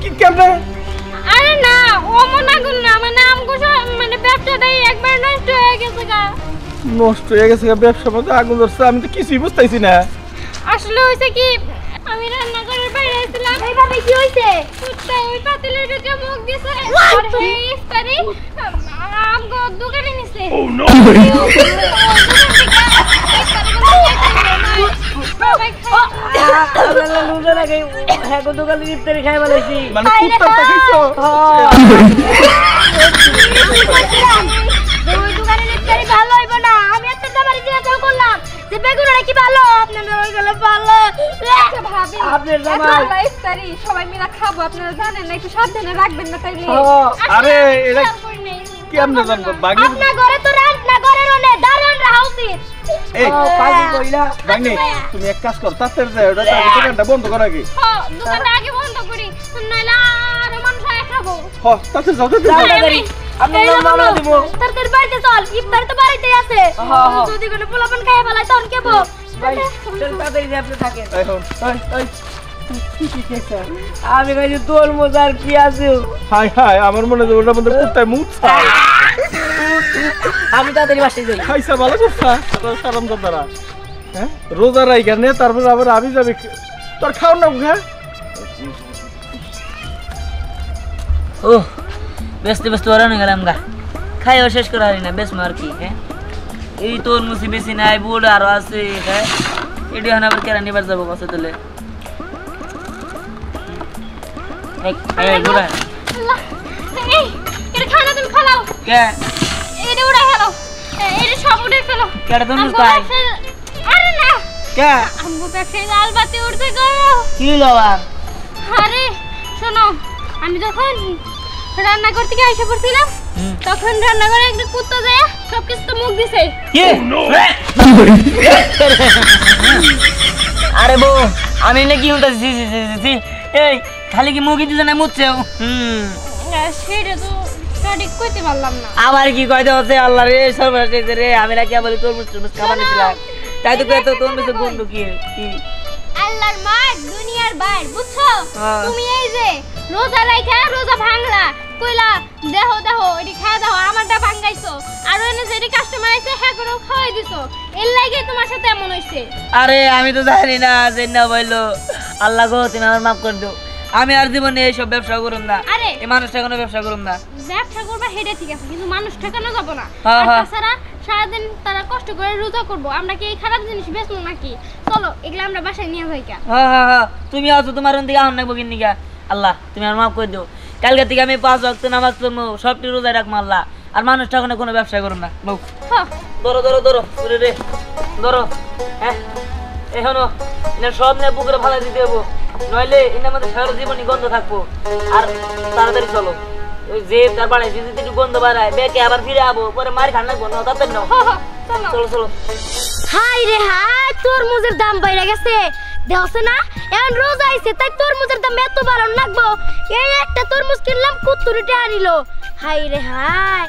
কি কেমনে? আরে না ওমন আগুন না, মানে আমগো মানে ব্যবসাটাই একবার নষ্ট হয়ে গেছে গা। নষ্ট হয়ে গেছে ব্যবসা মধ্যে আগুন ধরছে, আমি তো কিছুই বুঝতেছি না। আসলে হইছে কি আমি রান্না করে বাইরে আইছিলাম। এইভাবে কি হইছে? কুত্তা ওই পাতিলের ভিতরে মুখ দিছে আর এই ইফতারি আমগো দোকানে নিছে। ও নো মানে কুত্তাটা খাইছো? ওই দোকানের ইফতারি ভালো হইব না। আমি একটা দাবারি জিজ্ঞাসা করলাম যে বেগুনটা কি ভালো, আপনাদের ওই গেলে ভালো। ভাবি আপনার জামাই ইফতারি সবাই মিলে খাবো, আপনারা জানেন না, একটু সাবধানে রাখবেন না তাইলে। আরে এটা কেমনে জানবো ভাগ্নে? আপনার ঘরে তো রান্না ঘরের অনেক দারুণ রাখা উচিত। এই পাগল কইলা ভাগ্নে তুমি এক কাজ কর, তাড়াতাড়ি যাও, ওটা দোকানটা বন্ধ কর আগে। দোকানটা আগে বন্ধ করি, নাইলে আরো মানুষ আয় খাবো। তাড়াতাড়ি যাও, তাড়াতাড়ি যাও। আপনি মামলা দিব তাদের বাড়িতে চল, ইফতার তো বাড়িতেই আছে। যদি কোনো পোলাপান খাইয়া ফেলায় তখন কে বল? ভাই চল তাড়াতাড়ি যে আপনি থাকেন। এখন এই কি কেসা? আমি কইছি তরমুজ আর কি আছে? হায় হায় আমার মনে হয় ওটার মধ্যে কুত্তায় মুখ ছাই। আমি তাড়াতাড়ি বাসায় যাই। খাইছা ভালো করছা সারাম দাদারা। হ্যাঁ রোজা রাইখা নে, তারপর আবার আমি যাবে তোর খাও না খা। ও ব্যস্ত ব্যস্ত ওরানো গেলাম গা, খাইও শেষ করা হয় না বেশ মার কি। হ্যাঁ এই তরমুজ বেশি নাই, বুড় আরো আছে। হ্যাঁ এটি এখন আবার কেরা নিবার যাবো বসে তুলে বুড়া আল্লাহ, এই এটা খানা তুমি খালাও। কে এটা উড়াই ফেলো, এটা সব উড়াই ফেলো। কেডা তরমুজ আমগো খায়? ব্যবসায়- আরে না কে আমগো ব্যবসায় লাল বাতি উঠতে গো। কি লবা? আরে শোনো, আমি যখন রান্না করতে গিয়ে এসে পড়ছিলাম তখন রান্নাঘরে একটা কুত্তা যায় সবকিছু তো মুখ দিছে। কি আরে বউ আমি নাকি উঠতেছি এই খালি কি মুখি দিছে না মুছছেও? সেটা তো সঠিক কইতে পারলাম না। আবার কি কয়তে হচ্ছে আল্লাহ রে সর্বনাশ রে, আমি নাকি আবার তরমুজ টরমুজ খাবার নিছিলাম, তাই তো কইতো তরমুজের বন্ধু কি কি আল্লাহর মার দুনিয়ার বাইর বুঝছো? হ্যাঁ। তুমি এই যে রোজা রাইখা রোজা ভাঙলা কইলা দেখো দেখো এটি খাওয়া দাও আমারটা ভাঙাইছো, আর এনে যেটি কাস্টমার আইছে হ্যাঁ করে খাওয়াই দিছো, এর লাগি তোমার সাথে এমন হইছে। আরে আমি তো জানি না যে না বললো, আল্লাহ গো তুমি আমার মাফ করে দাও, আমি আর জীবনে এইসব ব্যবসা করুম না, আরে এই মানুষটা কোনো ব্যবসা করুম না। ব্যবসা করবা হেডে ঠিক আছে, কিন্তু মানুষ ঠেকানো যাবো না। হ্যাঁ, আর হ্যাঁ। তাছাড়া সারাদিন তারা কষ্ট করে রোজা করবো, আমরা কি এই খারাপ জিনিস বেচবো নাকি? চলো এগুলো আমরা বাসায় নিয়ে যাই। হ্যাঁ হ্যাঁ হ্যাঁ তুমি আছো, তোমার ওন দিকে আহন নাকবো কিনি গা। আল্লাহ তুমি আমার মাফ করে দিও, কালকে থেকে আমি 5 ওয়াক্ত নামাজ পড়বো, সবটি রোজায় রাখবো আল্লাহ, আর মানুষটা কোনো ব্যবসা করুম না। বউ হ্যাঁ ধরো ধরো ধরো ওরে রে ধরো। হ্যাঁ এখনো এনার সব নিয়ে পুকুরে ফালাই দিতে হবো, নইলে এনার মধ্যে সারা জীবনই গন্ধ থাকবো। আর তাড়াতাড়ি চলো, ওই যে তার বাড়ায় যদি একটু গন্ধ বাড়ায় বেঁকে আবার ফিরে আবো, পরে মার খান লাগবো না, তাড়াতাড়ি নাও। চলো চলো। হাই রে হাই, তরমুজের দাম বাইরে গেছে দেখছ না? এখন রোজা আইছে তাই তরমুজের দাম এত বাড়ন লাগবো। এই একটা তরমুজ কিনলাম 70 টাকা নিলো। হাই রে হাই,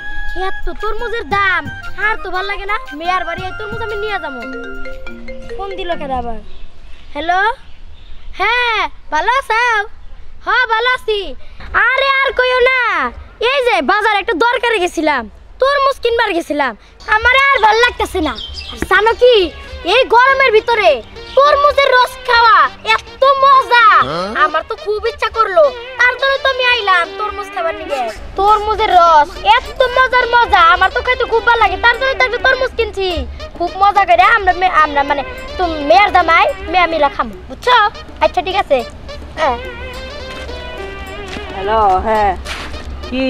এত তরমুজের দাম আর তো ভালো লাগে না। মেয়ার বাড়ি এই তরমুজ আমি নিয়ে যাবো। ফোন দিল কেন আবার? হ্যালো, হ্যাঁ ভালো আছো? হ্যাঁ ভালো আছি। আরে আর কইও না, এই যে বাজার একটা দরকারে গেছিলাম, তরমুজ কিনবার গেছিলাম, আমার আর ভালো লাগতেছে না। আর জানো কি, এই গরমের ভিতরে তরমুজের রস খাওয়া এত মজা, আমার তো খুব ইচ্ছা করলো, তার জন্য তো আমি আইলাম তরমুজ খাবার নিয়ে। তরমুজের রস এত মজার মজা, আমার তো খাইতে খুব ভালো লাগে, তার জন্য তো একটা তরমুজ কিনছি। খুব মজা করে আমরা মানে তুমি মেয়ের দামাই মেয়ে মিলা খামো। বুঝছো? আচ্ছা ঠিক আছে। হ্যাঁ হ্যালো, হ্যাঁ কি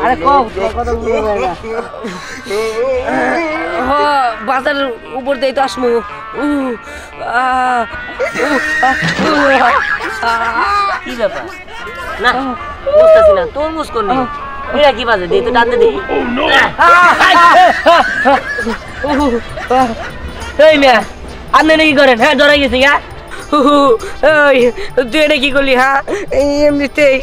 আরে কথা বুঝতে পারি না। বাজারের উপর দিয়ে তো আসমু। কি ব্যাপার? না বুঝতেছি না, তরমুজ করলি এটা কি বাজে? দিয়ে তো টানতে দেখি। এই মেয়া আপনি কি করেন? হ্যাঁ ডরাই গেছি গা। তুই এটা কি করলি? হ্যাঁ এমনিতেই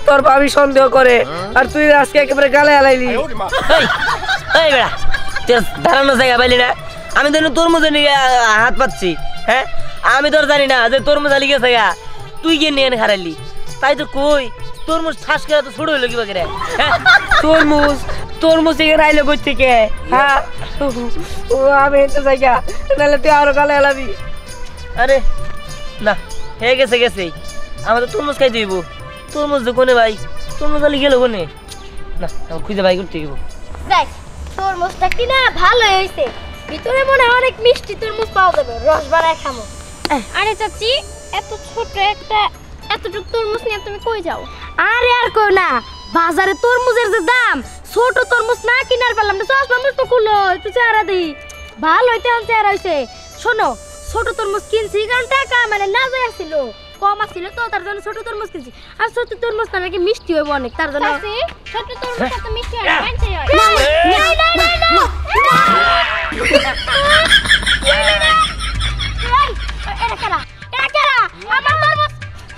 তোর ভাবি সন্দেহ করে আর তুই আজকে একেবারে গালে আলাইলি। এই বেড়া তুই দাঁড়ানো জায়গা পাইলি না? আমি তো তরমুজের নিয়ে হাত পাচ্ছি। হ্যাঁ আমি তোর জানি না যে তরমুজ আলি গেছে গা, তুই গিয়ে নিয়ে হারাইলি। তাই তো কই তরমুজ ঠাস করে তো ছোট হইলো কি বাকি রে? তরমুজ এখানে আইলো কই থেকে? হ্যাঁ আমি তো জায়গা নাহলে তুই আরো গালে আলাবি। আরে না হয়ে গেছে গেছেই, আমরা তো তরমুজ খাই দিব। তরমুজ তো কোনে ভাই? তরমুজ আলি গেল কোনে? না খুঁজে ভাই করতে দিব। দেখ তরমুজটা কি না ভালো হয়েছে, ভিতরে মনে হয় অনেক মিষ্টি তরমুজ পাওয়া যাবে, রস বাড়ায় খামো। আরে চাচি এত ছোট একটা এতটুকু তরমুজ নিয়ে তুমি কই যাও? আরে আর কই না, বাজারে তরমুজের যে দাম, ছোট তরমুজ না কিনার পারলাম না। চশমা মুখ তো খুলো, একটু চেহারা দিই। ভালো হইতে চেহারা হয়েছে। শোনো ছোট তরমুজ কিনছি কারণ টাকা মানে না যায় আসছিল, কম আসছিল তো তার জন্য ছোট তরমুজ কিনছি। আর ছোট তরমুজটা নাকি মিষ্টি হইব অনেক, তার জন্য। চাচি ছোট তরমুজ এত মিষ্টি হয় না, কাঁচা হয়।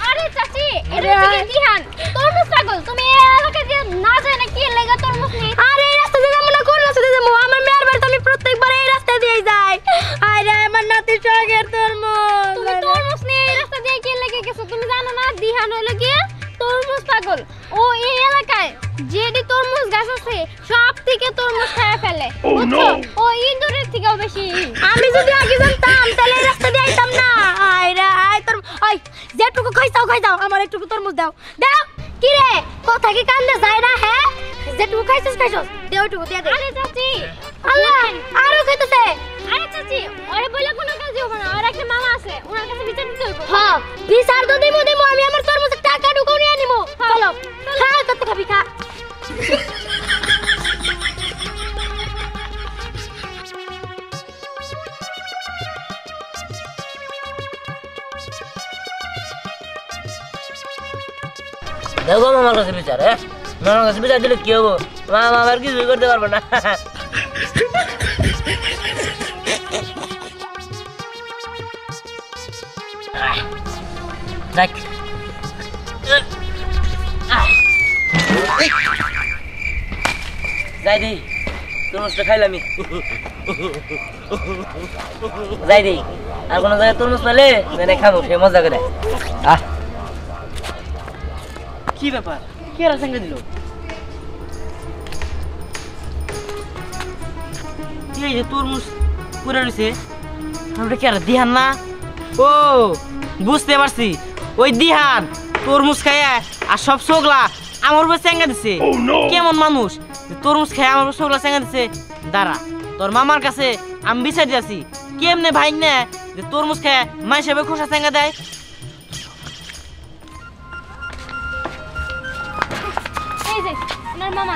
আরে চাচি এটা কি দিহান তরমুজ পাগল, তুমি এই এলাকায় যে না যায় না কি লাগা তরমুজ নেই? আরে এই রাস্তা দিয়ে যাবো না, কোন রাস্তা দিয়ে যাবো? আমার মেয়ের বাড়ি তো আমি প্রত্যেকবার এই রাস্তা দিয়ে যাই। আরে আমার নাতি শখের তরমুজ। তুমি তরমুজ নিয়ে এই রাস্তা দিয়ে কি লাগা গেছো? তুমি জানো না দিহান হলো কি তরমুজ পাগল। ও এই এলাকায় যেটি তরমুজ গাছ আছে সব থেকে তরমুজ খেয়ে ফেলে, বুঝছো? ও ইঁদুরের থেকেও বেশি। আমি যদি আগে জানতাম তাহলে এই রাস্তা দিয়ে আইতাম না। আইরা আই তোর ওই যেটুকু খাইছাও আমার একটু তরমুজ দাও দাও। কি রে কথা কি কান্দে যায় না? হ্যাঁ যেটুকু খাইছস দে ওইটুকু দিয়ে দে। আরে চাচি আল্লাহ আরো খাইতেছে। আরে চাচি ওরে বলে কোনো কাজ হবে না, ওর একটা মামা আছে, ওনার কাছে বিচার দিতে হইব। হ্যাঁ বিচার তো দিমু আমি আমার তরমুজের টাকা ঢুকাও নিয়ে নিমু। চলো খা কত খাবি খা। দেখো মামার কাছে বিচার। হ্যাঁ মামার কাছে বিচার দিলে কি হবো? মামা আমার কিছুই করতে পারবো না। দেখ যাই দি তরমুজটা খাইলামি। যাই দি আর কোনো জায়গায় তরমুজ পেলে মানে খাবো, সে মজা করে। কি ব্যাপার? কে আর সঙ্গে দিল? এই যে তরমুজ পুরে রয়েছে, আমরা কি আর দিহান না? ও বুঝতে পারছি, ওই দিহান তরমুজ খাইয়া আর সব চোগলা আমার উপর চেঙ্গা দিছে। কেমন মানুষ তরমুজ খাইয়া আমার উপর চোগলা চেঙ্গা দিছে? দাঁড়া তোর মামার কাছে আমি বিচার দিয়েছি কেমনে ভাই না যে তরমুজ খাইয়া মাই হিসেবে খোসা চেঙ্গা দেয়। এই যে ওনার মামা।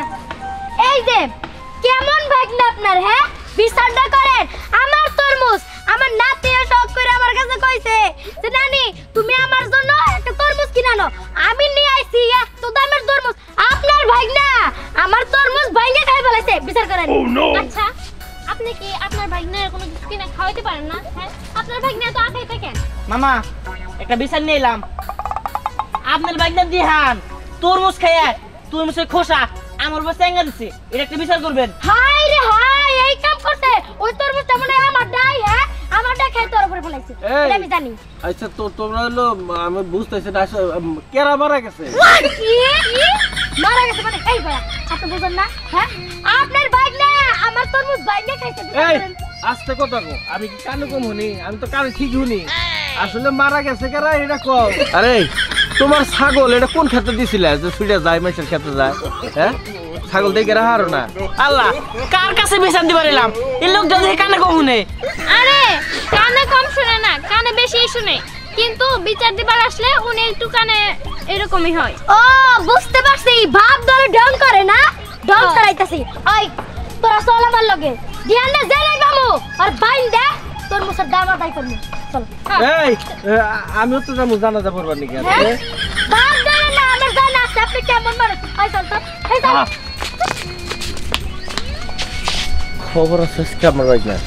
এই যে কেমন ভাগনা আপনার? হ্যাঁ বিচারটা করেন। আমার তরমুজ আমার নাতি শখ করে আমার কাছে কইছে যে নানি তুমি আমার জন্য একটা তরমুজ কিনানো। আমি নিয়ে আইছি এত দামের তরমুজ। আপনার ভাগনা আমার তরমুজ ভাঙে খাই ফেলাইছে। বিচার করেন। আচ্ছা আপনি কি আপনার ভাগ্নের কোনো কিছু কিনে খাওয়াইতে পারেন না? হ্যাঁ আপনার ভাগ্নে তো আখাই থাকেন। মামা একটা বিচার নিয়ে এলাম, আপনার ভাগ্নের দিহান তরমুজ খাইয়া তরমুজের খোসা আমার উপর চেঙ্গা দিচ্ছে, এটা একটা বিচার করবেন। হাই রে হাই এই কাম করতে ওই তরমুজটা মনে হয় আমার ডাই। হ্যাঁ আমার ডাই খাই তোর উপরে ফেলাইছে, এটা আমি জানি। আচ্ছা তো তোমরা হলো আমি বুঝতেছি না কেরা মারা গেছে। কি মারা গেছে মানে? এই ভাই আপনি বুঝেন না? হ্যাঁ আপনার ভাগনা আমার তরমুজ ভাঙে খাইছে। এই আস্তে কথা কো, আমি কি কানে কম শুনি? আমি তো কানে ঠিক শুনি। আসলে মারা গেছে কারা এটা কও। আরে তোমার ছাগল এটা কোন ক্ষেত্রে দিছিলে যে ছুটে যায় মেশের ক্ষেত্রে যায়? হ্যাঁ ছাগল দেখে রাহারো না। আল্লাহ কার কাছে বিচার দিবার এলাম? এই লোকটা দেখে কানে কম শুনে। আরে কানে কম শুনে না, কানে বেশি শুনে, কিন্তু বিচার দিবার আসলে উনি একটু কানে এরকমই হয়। ও বুঝতে পারছি, ভাব ধরে ঢং করে না, ঢং করাইতাছি। ওই তোরা চল আমার লগে, দিয়ান না জেলে গামু আর বাইন দে তোর মুসের দাম আদায় করবি। চল এই আমিও তো যাবো জানাজা পড়বার নাকি হ্যাঁ ভাব ধরে না, আমার জানা আছে আপনি কেমন মানে। ওই চল চল, এই চল। খবর আছে কেমন রাখ না।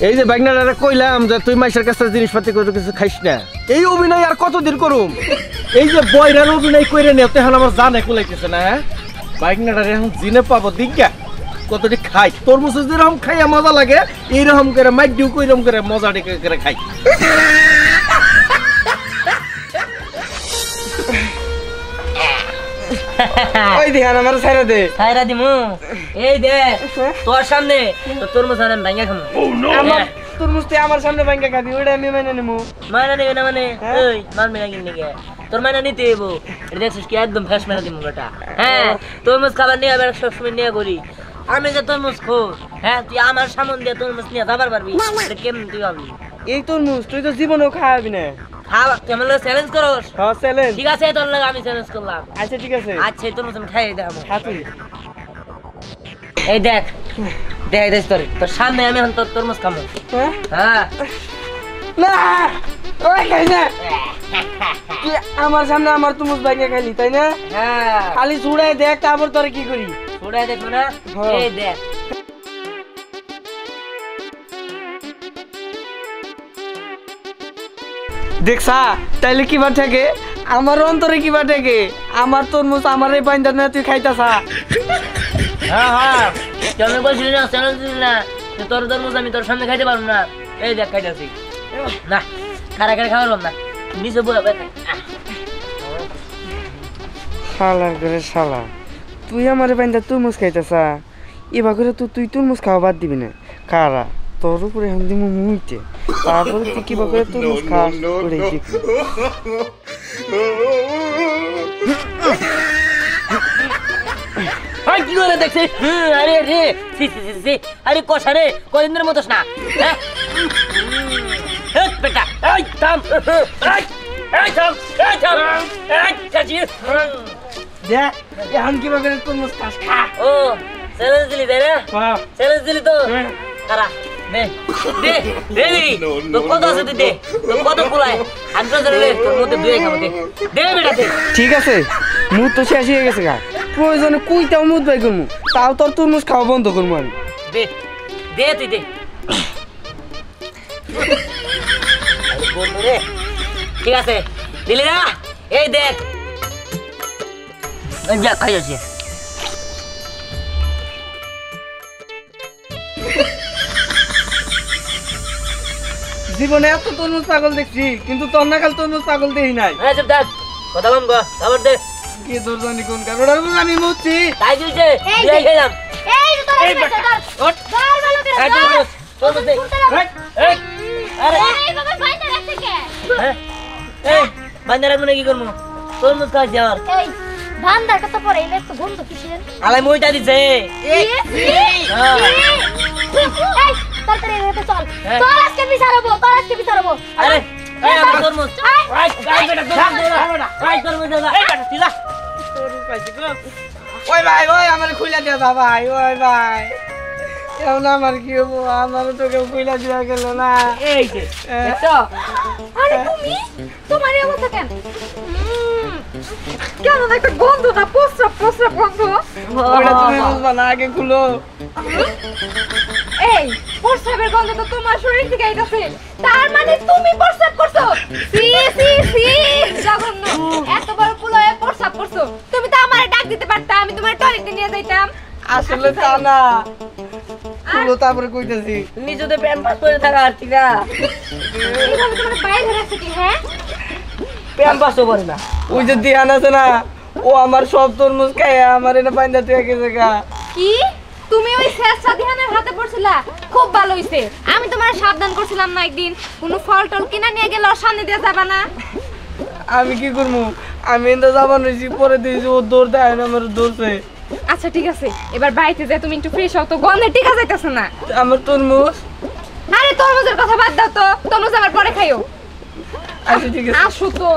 এই যে বাইকনারে কইলাম যে তুই মাইশের কাছে জিনিসপাতি করে কিছু খাইস না, এই অভিনয় আর কতদিন করুম? এই যে বয়রার অভিনয় কইরে নেও এখন আমার জানে কুলাইতেছে না। হ্যাঁ বাইকনারে এখন জিনে পাবো দিকা কতটি খাই, তরমুজ যেরকম খাইয়া মজা লাগে এইরকম করে মাইক ডিউ কইরকম করে মজা করে খাই। ওই ধ্যান আমার ছাইরা দে। ছাইরা দিমু। এই দে তোর সামনে তো তরমুজ আনে ভাঙা খামু। আমার তরমুজতে আমার সামনে ভাঙ্গা খাবি, ওটা আমি মেনে নেবো। মানা নেবে না মানে এই মানবে না কিনে গে তোর মানা নিতে হইব। এটা দেখছিস কি একদম ফ্রেশ মেরে দিমু বেটা। হ্যাঁ তরমুজ খাবার নিয়ে আবার সবসময় নিয়ে করি আমি যে তরমুজ খো। হ্যাঁ তুই আমার সামন দিয়ে তরমুজ নিয়ে যাবার পারবি? এটা কেমন তুই ভাবলি? এই তরমুজ তুই তো জীবনেও খাওয়াবি না। খাওয়া তুই আমার চ্যালেঞ্জ করস? হ্যাঁ চ্যালেঞ্জ। ঠিক আছে তোর লাগে আমি চ্যালেঞ্জ করলাম। আচ্ছা ঠিক আছে, আচ্ছা এই তরমুজ আমি খাই দেখাবো। খা তুই। এই দেখ দেখ দেখ তোর সামনে আমি এখন তোর তরমুজ খাবো। হ্যাঁ হ্যাঁ না ওই খাই না, তুই আমার সামনে আমার তরমুজ ভাঙ্গা খাইলি তাই না? হ্যাঁ খালি চুড়াই দেখ তারপর তোর কি করি। ছুড়াই দেখো না। হ্যাঁ। এই দেখ দেখছা তাইলে কিবা থাকে, আমার অন্তরে কিবা থাকে, আমার তরমুজ আমার এই বাইন্দা না তুই খাইতাছা। হ্যাঁ হ্যাঁ কেন বলছিলি না চ্যালেঞ্জ দিলি না যে তোর তরমুজ আমি তোর সামনে খাইতে পারবো না। এই দেখ খাইতেছি না, খারা খারা খাওয়ার না নিচে বলে শালার করে শালা, তুই আমার বাইন্দা তরমুজ খাইতাছা, এবার করে তুই তরমুজ খাওয়া বাদ দিবি না। খারা তোর উপরে এখন দিব মুইতে, তারপরে তুই কিবা করে তরমুজ খাস করে দেখবি। কি করে দেখছিস? আরে রে আরে কষা রে কদিনের মতোস না। বেটা এই থাম, এই থাম, এই থাম, এই চাচি দেখ এখন কিবা করে তরমুজ খাস, খা। ও চ্যালেঞ্জ দিলি তাই না? হ্যাঁ চ্যালেঞ্জ দিলি তো খারা দে দে দে দিবি তো কত আছে তুই দে তো কত কুলায় আমি তো জানি তোর মধ্যে দুই খাবো দে দে বেটা দে। ঠিক আছে মুদ তো শেষ হয়ে গেছে গা, প্রয়োজনে কুইটাও মুদ বাই করবো, তাও তোর তরমুজ খাওয়া বন্ধ করবো আমি। দে দে তুই দে বন্ধু রে। ঠিক আছে দিলি না? এই দেখ যা খাই আছে। জীবনে এত তরমুজ পাগল দেখছি, কিন্তু তোর নাকাল তরমুজ পাগল দেখি নাই। হ্যাঁ চুপ থাক কথা কম কর আবার দে। কি তোর জানি কোন কারণ আমি মুচ্ছি। তাই দিয়েছে দিয়ে খেলাম। এই যে তোরা এসে ধর ধর ভালো করে এই ধর। তোর দে এই আরে এই বাবা বাইন্দা রাখছে কে? হ্যাঁ এই বান্দারা কোনে কি করব? তরমুজ খাই যাওয়ার এই বান্দার কথা পরে এলে তো গন্ধ কিসের? আলাই মইটা দিছে। এই তাড়াতাড়ি হেঁটে চল, তোর আজকে বিচারবো, তোর আজকে বিচারবো। আরে এই আমার তরমুজ আয়, আই গাই বেটা তরমুজ আই তরমুজ দে এই বেটা তিলা তোর পাইছি গো। ওই ভাই ওই আমার খুইলা দিয়া দা ভাই, ওই ভাই এখন আমার কি হবো, আমার তো কেউ খুইলা দিয়া গেল না। এই যে দেখছো আরে তুমি তোমার এই অবস্থা কেন? কেন একটা গন্ধ না, প্রস্রাব প্রস্রাব গন্ধ। ওটা তুমি বুঝবা না, আগে খুলো। এই প্রস্রাবের গন্ধ তো তোমার শরীর থেকে আইতাছে, তার মানে তুমি প্রস্রাব করছো? সি সি সি জঘন্য, এত বড় পুলয়ে প্রস্রাব করছো। তুমি তো আমারে ডাক দিতে পারতা, আমি তোমার টয়লেটে নিয়ে যাইতাম। আসলে তা না, খুলো তারপরে কইতেছি। নিচুতে প্যান্ট পাস করে থাকা আর ঠিক না এইভাবে তোমার বাইরে রাখছে কি? হ্যাঁ প্যান্ট পাসও করে না। ওই যে ধ্যান আছে না, ও আমার সব তরমুজ খায় আমার এটা বাইন্দা তুই গেছে গা। কি তুমি ওই শেষা ধ্যানের হাতে পড়ছিলা? খুব ভালো হইছে, আমি তোমার সাবধান করছিলাম না একদিন, কোনো ফল টল কিনা নিয়ে গেলে ওর সামনে দিয়ে যাবা না। আমি কি করবো, আমি এনটা যাবার হয়েছি, পরে দিয়েছি ও দৌড় দেয় না, আমার দৌড়ছে। আচ্ছা ঠিক আছে, এবার বাড়িতে যা তুমি একটু ফ্রেশ হও তো, গন্ধে টিকা যাইতেছে না। আমার তরমুজ আরে তরমুজের কথা বাদ দাও তো, তরমুজ আবার পরে খাইও। আচ্ছা ঠিক আছে, আসো তো।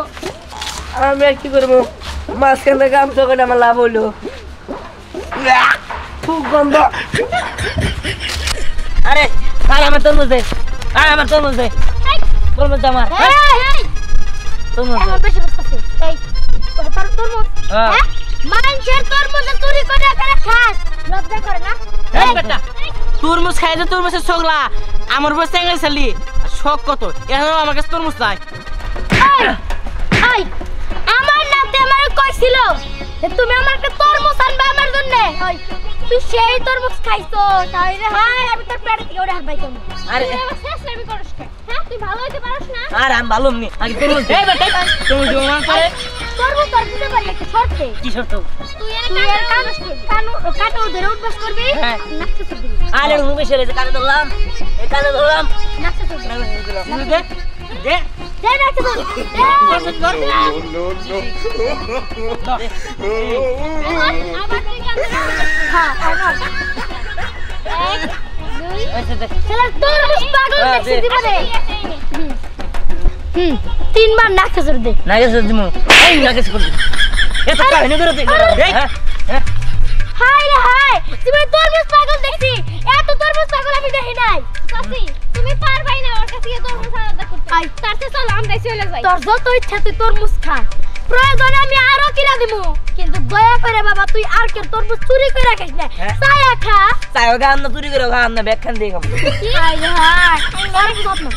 আমি আর কি করবো, মাঝখান থেকে আমি চোখে আমার লাভ হইলো, খুব গন্ধ। আরে আরে আমার তরমুজ দে, আরে আমার তরমুজ দে, তরমুজ দে আমার, তরমুজ দে। আমার বেশি বসতেছে। এই তোর তরমুজ, হ্যাঁ। হ্যাঁ মানুষের তরমুজ চুরি করে করে খাস, লজ্জা করে না? এই বেটা তরমুজ খাই যে তরমুজের ছোকলা আমার উপর চেঙ্গাই চালি শখ কত এখন আমার কাছে তরমুজ নাই এই এই আমার নাতে আমার কইছিল যে তুমি আমার একটা তরমুজ আনবা আমার জন্য। ওই তুই সেই তরমুজ খাইছো, তাই রে হাই আমি তোর পেট থেকে ওরে হাবাই করব। আরে তুই আমার শেষ নামি করিস কে? হ্যাঁ তুই ভালো হইতে পারিস না? আরে আমি ভালো নি, আগে তরমুজ দে। এই বেটা তরমুজ দিব না করে তরমুজ তোর দিতে পারি একটা শর্তে। কি শর্ত? তুই এর কাটো ধরে উঠবাস করবি, হ্যাঁ। নাচতে করবি, আরে রুমে বসে রয়েছে, কানে ধরলাম, এই কানে ধরলাম, নাচতে করবি, শুনে দে দে। দে নাচতে করবি, আবার তুই কানে হ্যাঁ আবার 1 2 আচ্ছা দে। শালা তরমুজ পাগল হ্যাঁ, দেখছিস দে। জীবনে। তিনবার নাচতে জোর দে। না গেছে দিমু, এই না গেছে করবি, এত কাহিনী করে তুই দে। হ্যাঁ হ্যাঁ হাই রে হাই, জীবনে তরমুজ পাগল দেখছি, এত তরমুজ পাগল আমি দেখি নাই। চাচি তুমি পারবাই না ওর কাছে গিয়ে তরমুজ আলাদা করতে। আই তার চেয়ে চল আমরাই চলে যাই। তোর যত ইচ্ছা তুই তরমুজ খা, প্রয়োজনে আমি আরো কিনা দিমু, কিন্তু দয়া করে বাবা তুই আর কেউ তরমুজ চুরি করে রাখিস না, হ্যাঁ। ছায়া খা। তাই ওকে আন্না চুরি করে খা, আন্না ব্যাখ্যান দিয়ে খাবো। হাই রে হাই, তরমুজ আপনা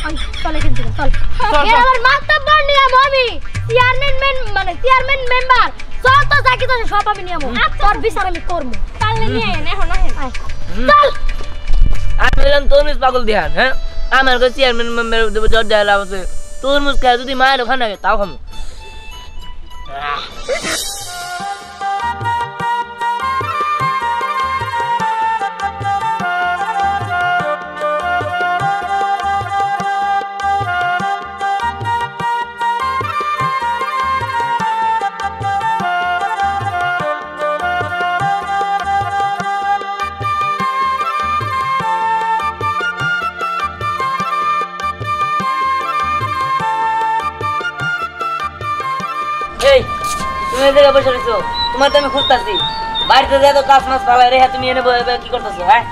চল এখান থেকে চল। এ আমার মাস্টার নিয়ম আমি চেয়ারম্যান মেম্বার যত যাকে তো সব আমি নিয়ম, তোর বিচার আমি করবো। পারলে নিয়ে আয় এখন আয় চল। আমি বললাম তরমুজ পাগল দিহান, হ্যাঁ আমার কাছে চেয়ারম্যান মেম্বার জজ যায় লাভ আছে, তরমুজ খায় যদি মায়ের ওখানে তাও খাবো। এই তুমি এই জায়গায় বসে রয়েছো, তোমার তো আমি খুঁজতেছি, বাড়িতে যাই তো কাজ মাছ ফালাই রেখে তুমি এনে কি করতেছো? হ্যাঁ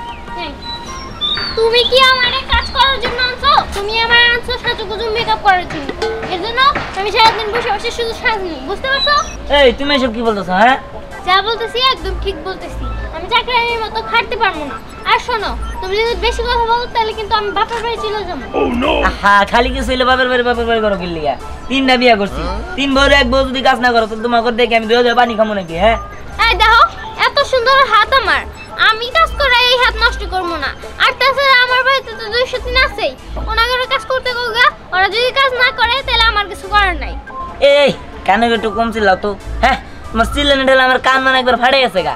তুমি কি আমারে কাজ করার জন্য আনছো? তুমি আমার আনছো সাজুগুজু মেকআপ করার জন্য, এর জন্য আমি সারাদিন বসে বসে শুধু সাজনি, বুঝতে পারছো? এই তুমি এসব কি বলতেছো? হ্যাঁ যা বলতেছি একদম ঠিক বলতেছি, আমি চাকরানির মতো খাটতে পারবো না। আর শোনো তুমি যদি বেশি কথা বলো তাহলে কিন্তু আমি বাপের বাড়ি চলে যাবো। হ্যাঁ খালি কিছু হইলে বাপের বাড়ি করো কি লিগা? 3টা বিয়া করছি, 3 বউ এক বউ যদি কাজ না করো তো তোমাকে দেখে আমি 2000 পানি খাবো নাকি? হ্যাঁ এই দেখো এত সুন্দর হাত আমার, আমি কাজ করে এই হাত নষ্ট করবো না। আর তাছাড়া আমার বাড়িতে তো 203 আছেই, ওনাদের কাজ করতে গা, ওরা যদি কাজ না করে তাহলে আমার কিছু করার নাই। এই কানে একটু কম চিল্লাও তো। হ্যাঁ তোমার চিল্লানি ঢেলে আমার কান মানে একবার ফাটে গেছে গা।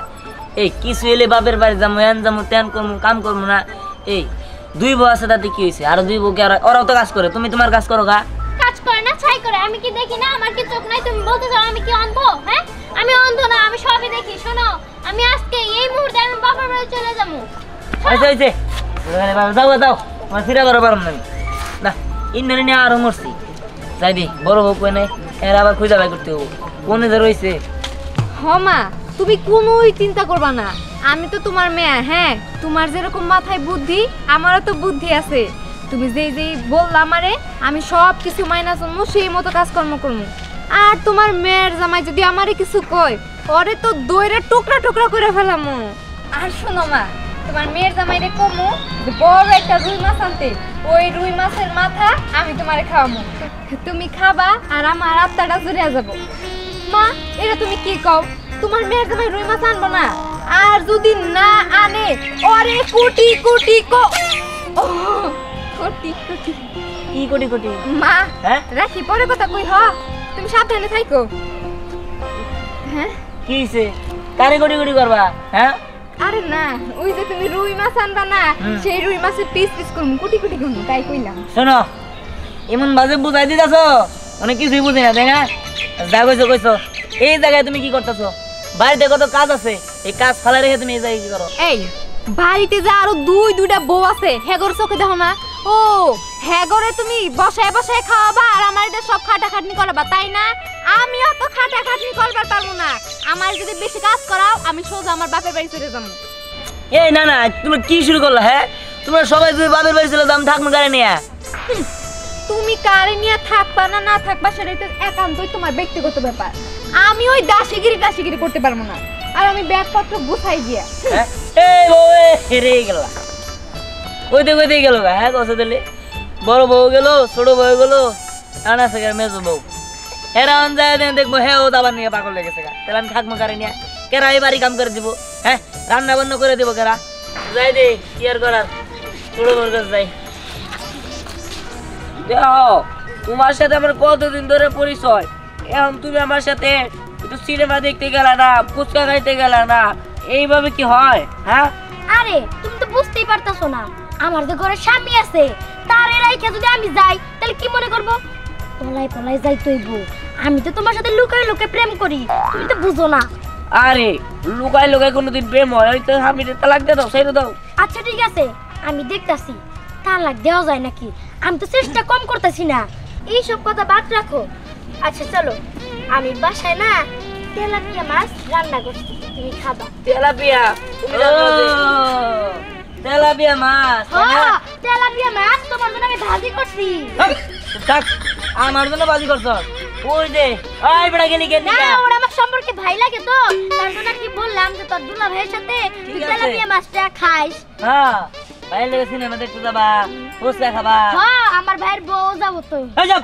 এই কিছু এলে বাপের বাড়ি যাবো, এন যাবো, তেন করবো, কাম করবো না। এই 2 বউ আছে তাতে কি হয়েছে? আরো 2 বউকে ওরাও তো কাজ করে, তুমি তোমার কাজ করো গা। কাজ করে না ছাই করে, আমি কি দেখি না? আমার কি চোখ নাই? তুমি বলতে চাও আমি কি অন্ধ? হ্যাঁ আমি অন্ধ না, আমি সবই দেখি। শোনো আমি আজকে এই মুহূর্তে আমি বাপের বাড়ি চলে যাবো। হয়েছে হয়েছে, যাও যাও, আমার ফিরে করো পারম না না, ইন্দ্র নিয়ে আরো মরছি। যাই দি বড় বউ কই নাই, এর আবার খুঁজা বাই করতে হবো কোনে যে রয়েছে। হমা তুমি কোনোই চিন্তা করবা না, আমি তো তোমার মেয়ে। হ্যাঁ তোমার যেরকম মাথায় বুদ্ধি আমারও তো বুদ্ধি আছে। তুমি যেই যেই বললা আমারে আমি সব কিছু মাইনা চলবো, সেই মতো কাজকর্ম করবো। আর তোমার মেয়ের জামাই যদি আমারে কিছু কয় ওরে তো দইরা টুকরা টুকরা করে ফেলামু। আর শোনো মা, তোমার মেয়ের জামাইরে কমু যে বড় একটা রুই মাছ আনতে, ওই রুই মাছের মাথা আমি তোমারে খাওয়াবো, তুমি খাবা আর আমার আত্মাটা জুড়িয়া যাবো। মা এটা তুমি কি কও? তোমার মেয়ের জামাই রুই মাছ আনবো না? আর যদি না আনে ওরে কোটি কোটি কোটি কোটি কি কোটি কোটি? মা হ্যাঁ রাখি পরে কথা কই। হ তুমি সাবধানে থাইকো। হ্যাঁ কি হইছে? কারে কোটি কোটি করবা? হ্যাঁ আরে না, ওই যে তুমি রুই মাছ আনবা না, সেই রুই মাছের পিস পিস করুন, কোটি কোটি করুন, তাই কইলাম। শোনো এমন বাজে বুঝাই দিতেছো, অনেক কিছুই বুঝি না, তাই না? যা কইছো কইছো। এই জায়গায় তুমি কি করতেছো? বাড়িতে কত কাজ আছে, এই কাজ ফালাই রেখে তুমি এই জায়গায় কি করো? এই বাড়িতে যে আরো দুইটা বউ আছে হেগর চোখে দেখো না, ও হ্যাঁ গরে তুমি বসায় বসায় খাওয়াবা আর আমার এদের সব খাটাখাটনি করবা তাই না? আমিও তো খাটাখাটনি করবার পারবো না। আমার যদি বেশি কাজ করাও আমি সোজা আমার বাপের বাড়ি চলে যাবো। এই না না, তুমি কি শুরু করলা? হ্যাঁ তোমরা সবাই তুমি বাপের বাড়ি চলে দাম থাকবো গাড়ি নিয়ে। তুমি কারে নিয়ে থাকবা না না থাকবা সেটা তো একান্তই তোমার ব্যক্তিগত ব্যাপার। আমি ওই দাসিগিরি করতে পারবো না। আর আমি ব্যাগপত্র গুছাই দিয়া এই বউ হেরে গেল, কইতে গেল গা। হ্যাঁ কষে দিলে বড় বউ গেল, ছোট বউ গেল, রানা থেকে মেজো বউ। এরা যায় দেখবো হ্যাঁ ও দাবার নিয়ে পাগল লেগেছে গা। তাহলে আমি থাকবো গাড়ি নিয়ে, কেরা এই বাড়ি কাম করে দিব? হ্যাঁ রান্না বান্না করে দিব কেরা? যাই দে কি আর করার, ছোট বউর কাছে যাই। তোমার সাথে আমার কতদিন ধরে পরিচয়, এখন তুমি আমার সাথে একটু সিনেমা দেখতে গেলা না, ফুচকা খাইতে গেলা না, এইভাবে কি হয়? হ্যাঁ আরে তুমি তো বুঝতেই পারতাছো না, আমার যে ঘরে স্বামী আছে, তার রাইখা যদি আমি যাই তাহলে কি মনে করবো? পলাই যাই তৈব। আমি তো তোমার সাথে লুকায় লুকায় প্রেম করি, তুমি তো বুঝো না। আরে লুকায় কোনোদিন প্রেম হয়? ওই তো আমি তালাক দিয়ে দাও, সেইটা দাও। আচ্ছা ঠিক আছে, আমি দেখতাছি তালাক দেওয়া যায় নাকি। আমি তো চেষ্টা কম করতেছি না, এইসব কথা বাদ রাখো। আচ্ছা চলো, আমি বাসায় না তেলাপিয়া মাছ রান্না করছি, তুমি খাবা। তেলাপিয়া? তুমি তেলাপিয়া মাছ? হ্যাঁ তেলাপিয়া মাছ তোমার জন্য আমি ভাজি করছি। থাক, আমার জন্য বাজি করছ? ওই দে ওই বেড়া গেলি কেন? না ওরা আমার সম্পর্কে ভাই লাগে তো, তার জন্য কি বললাম যে তোর দুলা ভাইয়ের সাথে তুই তেলাপিয়া মাছটা খাইস। হ্যাঁ ভাই লেগে সিনেমা দেখতে যাবা, ফুচকা খাবা। হ্যাঁ আমার ভাইয়ের বউ যাবো তো। এই যাও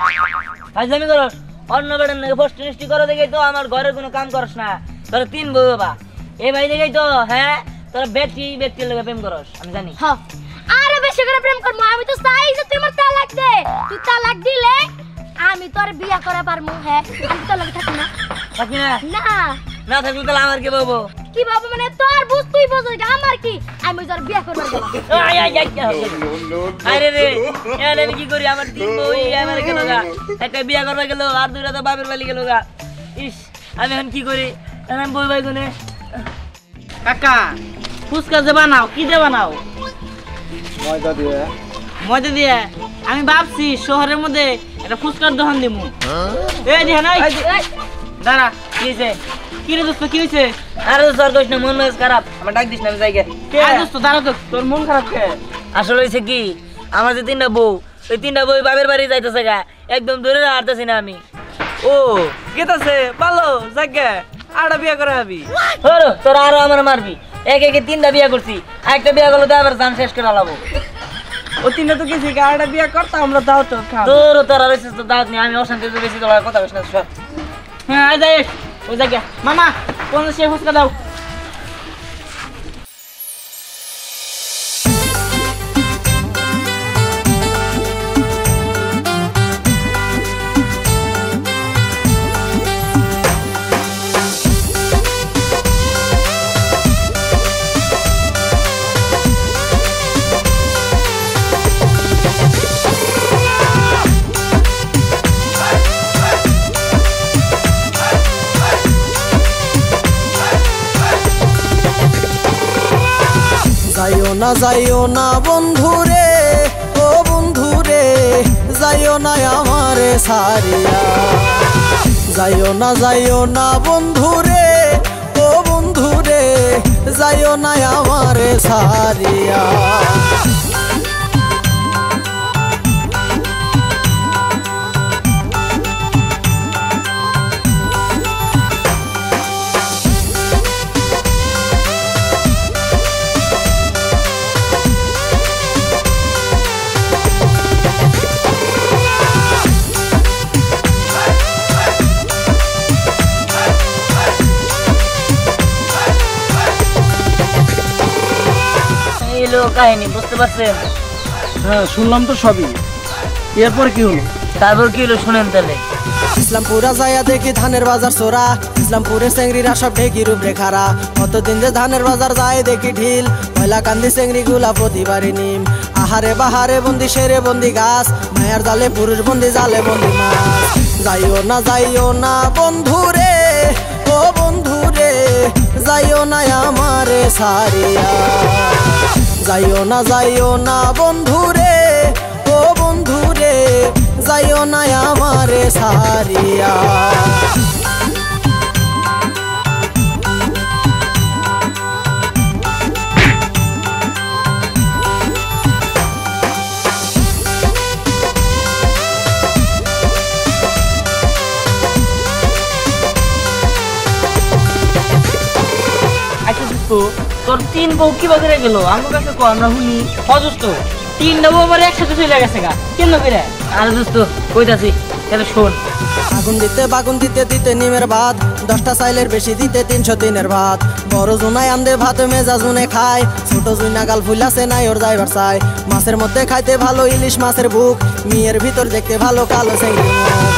ফাজলামি করস, অন্য বেড়ার নাকি পোস্ট নিষ্টি করে দেখেই তো আমার ঘরের কোনো কাম করস না। তোরা 3 বউ বাবা, এই ভাই দেখেই তো হ্যাঁ তোরা ব্যক্তির লগে প্রেম করস, আমি জানি। হ্যাঁ আরো বেশি করে প্রেম করবো। আমি তো চাই যে তুই আমার তালাক দে, তুই তালাক দিলে আমি তোর বিয়া করা পারবো। হ্যাঁ আমি তালাক থাকি না। থাকি না? না না থাকলে তাহলে আমার কি বলবো? কি বাবু মানে তোর বুঝ তুই বুঝ, আমার কি, আমি তোর বিয়া করবার গেলাম। আরে রে এখন আমি কি করি? আমার 3 বউ আমার গেল গা, একটা বিয়া করবা গেল আর 2টা তো বাপের বাড়ি গেল গা। ইস আমি এখন কি করি? আমি বই ভাই গুনে। কাকা ফুচকা যে বানাও, কি দিয়ে বানাও? ময়দা দিয়ে। আমি ভাবছি শহরের মধ্যে একটা ফুচকার দোকান দিমু। এই দেখেন দাঁড়া, কি হয়েছে? কি রে দোস্ত কি হয়েছে? আরে তো সর কইস না, মন মেজাজ খারাপ, আমার ডাক দিস না, আমি যাই গে। দোস্ত দাঁড়া তো, তোর মন খারাপ কে? আসলে হয়েছে কি, আমার যে 3টা বউ, ওই 3টা বউ বাপের বাড়ি যাইতেছে গা, একদম ধরে হারতেছি না আমি। ও কেতাছে ভালো জায়গা, আড়া বিয়া করে হবি। হরো তোরা আরো আমার মারবি, একে 3টা বিয়া করছি, আরেকটা বিয়া করলে তো আবার জান শেষ করে আলাবো। ও 3টা তো কিছু আড়া বিয়া করতাম আমরা, দাও তো খাও। তোরা রয়েছিস তো দাওয়াত নিয়ে, আমি অশান্তিতে বেশি তোরা কথা বলিস না, সর। হ্যাঁ আয় যাই ওই জায়গা। মামা 50 ফুচকা দাও। যাইও না বন্ধুরে, ও বন্ধুরে যাইও না আমারে সারিয়া। যাইও না বন্ধুরে, ও বন্ধুরে যাইও না আমারে সারিয়া। কাহিনী বুঝতে পারছেন? হ্যাঁ শুনলাম তো সবই, এরপর কি হলো? তারপর কি হলো শুনেন তাহলে। ইসলামপুরা যাইয়া দেখি ধানের বাজার চোরা, ইসলামপুরে চেংড়িরা সব ঢেকি রূপ রেখারা। কতদিন যে ধানের বাজার যায় দেখি ঢিল, পয়লা কান্দি চেংড়ি গুলা প্রতিবারই নিম। আহারে বাহারে বন্দি সেরে বন্দি গাছ, মায়ার জালে পুরুষ বন্দি জালে বন্দি মাছ। যাইও না বন্ধুরে, ও বন্ধুরে যাইও না আমারে সারিয়া। যাইও না বন্ধুরে, যাইও না আমারে সারিয়া। আচ্ছা দোস্ত, তোর 3 বউ কি বাজারে গেল? আমার কাছে কো, আমরা শুনি। অজস্ত 3টা বউ আবার একসাথে চলে গেছে গা, কেন করে? আরে দোস্ত কইতাছি, তাহলে শোন। বাগুন দিতে দিতে নিমের ভাত, 10টা চাইলের বেশি দিতে 300 দিনের ভাত। বড় জুনাই আন্দে ভাত মেজা জুনে খায়, ছোট জুনা গাল ফুলাছে নাই ওর যাইবার চাই। মাছের মধ্যে খাইতে ভালো ইলিশ মাছের বুক, মিয়ের ভিতর দেখতে ভালো কালো চিংড়ি মুখ।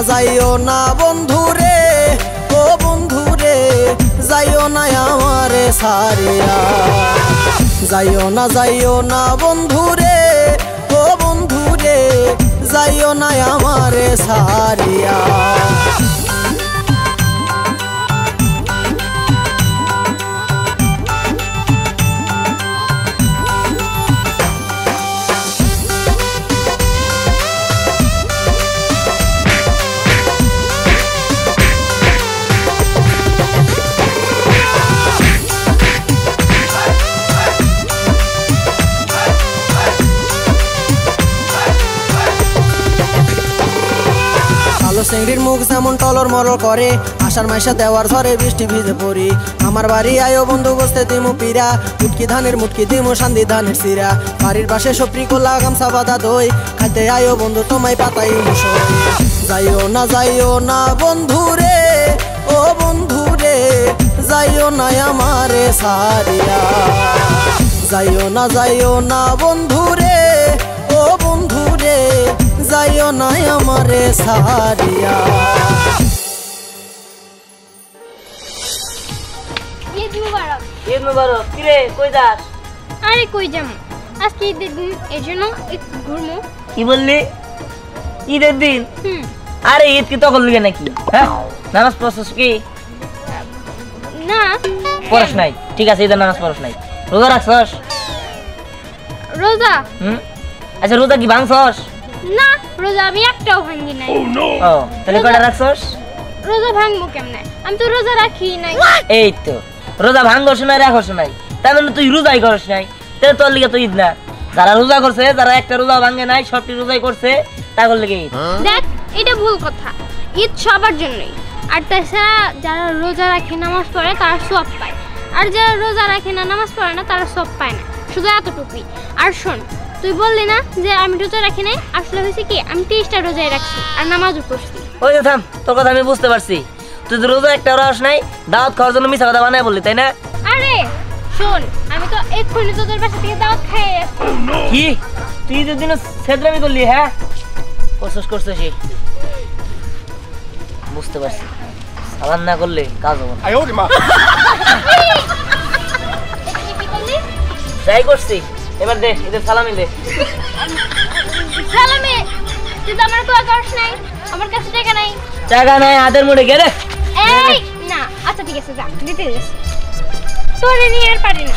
যাইও না বন্ধু রে, ও বন্ধু রে, যাইও না আমারে সারিয়া। যাইও না বন্ধু রে, ও বন্ধু রে, যাইও না আমারে সারিয়া। চিংড়ির মুখ যেমন টলর মরর করে, আষাঢ় মাসে দেওয়ার ঝরে বৃষ্টি ভিজে পড়ি। আমার বাড়ি আয়ো বন্ধু বসতে দিমু পিরা, মুটকি ধানের মুটকি দিমু শান্তি ধানের সিরা। বাড়ির পাশে সপরি কোলা গামছা বাঁধা দই, খাইতে আয়ো বন্ধু তোমায় পাতাই মুসই। যাইও না বন্ধু রে, ও বন্ধু রে, যাইও না আমারে সারিয়া। যাইও না বন্ধু রে, ও বন্ধু রে, যাইও না আমারে সারিয়া। ঈদ মুবারক। ঈদ মুবারক। কি রে, কই যাস? আরে কই যাম, আজকে ঈদের দিন, এই জন্য একটু ঘুরমু। কি বললি? ঈদের দিন? হুম। আরে ঈদ কি তখন লিগে নাকি? হ্যাঁ, নামাজ পড়ছস কি? না পড়স নাই? ঠিক আছে, ঈদের নামাজ পড়স নাই। রোজা রাখছস? রোজা? আচ্ছা, রোজা কি ভাঙছস? না, রোজা আমি একটাও ভাঙি নাই। ও, তাহলে কয়টা রাখছস? রোজা ভাঙবো কেমনে? আমি তো রোজা রাখি নাই। এই তো, রোজা ভাঙছস নাই, রাখছস নাই, তার মানে তুই রোজাই করস নাই। তাহলে তোর লিগে তো ঈদ না। যারা রোজা করছে, যারা একটা রোজা ভাঙে নাই, সবটি রোজাই করছে, তাদের লিগে ঈদ। দেখ, এটা ভুল কথা। ঈদ সবার জন্যই। আর তাছাড়া যারা রোজা রাখে নামাজ পড়ে তারা সব পায়, আর যারা রোজা রাখে না নামাজ পড়ে না তারা সব পায় না, শুধু এতটুকুই। আর শোন, তুই বললি না যে আমি রোজা রাখি নাই, আসলে হয়েছে কি আমি 30টা রোজায় রাখছি আর নামাজও পড়ছি। ওই যে থাম, তোর কথা আমি বুঝতে পারছি। তুই তো রোজা একটা রস নাই, দাওয়াত খাওয়ার জন্য মিছা কথা বানায় বললি, তাই না? আরে শোন, আমি তো এক্ষুনি তোদের বাসা থেকে দাওয়াত খেয়ে আসছি। কি তুই ঈদের দিন সেদরামি করলি? হ্যাঁ, করছিস। বুঝতে পারছি, সালাম না করলে কাজ হবে না। কি বললি? যাই করছি, এবার দে, ঈদের সালামি দে। সালামে তুই তো আমার কোয়া করস নাই, আমার কাছে টাকা নাই। টাকা নাই, হাতের মুঠে গেলে। এই না, আচ্ছা ঠিক আছে, যা দিতে যাস। তোরে নিয়ে আর পারি না।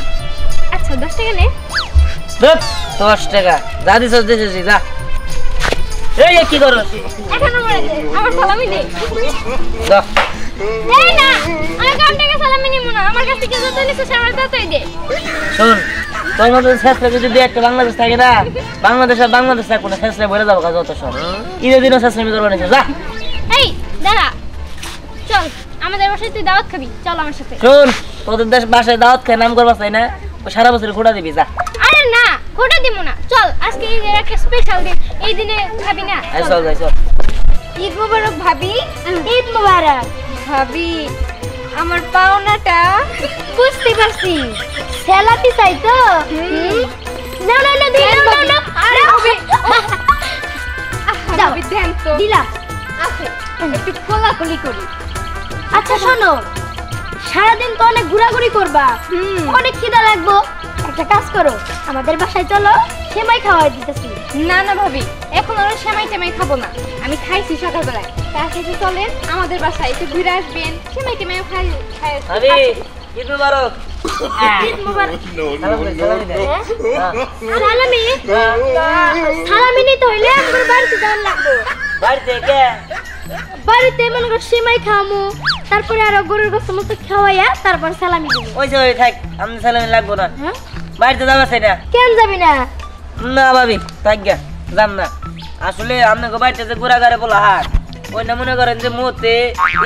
আচ্ছা 10 টাকা নে। 10 টাকা যা দিছস দিছিস, যা। এই কি করছ? এখন আমার সালামি দে। যা। এই না, আমি কাম টাকা সালামি নিব না, আমার কাছে যত নিছিস আমার ততই দে। শোন, তোর মতো শেষরা যদি একটা বাংলাদেশ থাকে না, বাংলাদেশ থাকবো না, শেষরা ভরে যাবো কাজ যত সব। ঈদের দিনও শেষরামি করবো না, যা। এই দাঁড়া, চল আমাদের বাসায় তুই দাওয়াত খাবি, চল আমার সাথে। শোন, তোদের দেশ বাসায় দাওয়াত খায় নাম করবা চাই না, ওই সারা বছর খোটা দিবি, যা। আরে না, খোটা দিব না, চল আজকে ঈদের একটা স্পেশাল দিন, এই দিনে খাবি না? চল যাই, চল। ঈদ মোবারক ভাবি। ঈদ মোবারক ভাবি, আমার পাওনাটা বুঝতে পারছি, সেলাতি চাই তো। না না না, না। আরে হবে দাও, ভাবি দেন তো। দিলা। আছে, একটু কোলাকুলি করি। আচ্ছা শোনো, সারাদিন তো অনেক ঘোরাঘুরি করবা, অনেক খিদা লাগবো। একটা কাজ করো, আমাদের বাসায় চলো, সেমাই খাওয়াই দিতেছি। না না ভাবি, এখন আর সেমাই টেমাই খাবো না, আমি খাইছি সকালবেলায়। তার সাথে চলেন আমাদের বাসায় একটু ঘুরে আসবেন, সেমাই টেমাই খাই। ভাবি, ঈদ মুবারক। ঈদ মুবারক। সালামি দে। সালামি সালামি নিতে হইলে আমার বাড়িতে যাওয়ার লাগবে। বাড়িতে কে? বাড়িতে মনে কর সেমাই খাওয়ামু, তারপরে আরো গরুর গোশত মতো খাওয়াইয়া তারপর সালামি দিব। ওই যে ওই থাক, আমি সালামি লাগবো না। হ্যাঁ বাড়িতে যাবা সেটা? কেন যাবি না? না ভাবি থাক গা, যাম না। আসলে আপনাকে বাড়িতে যে ঘোরাঘাড়ে বলা হাট, ওই না মনে করেন যে মতে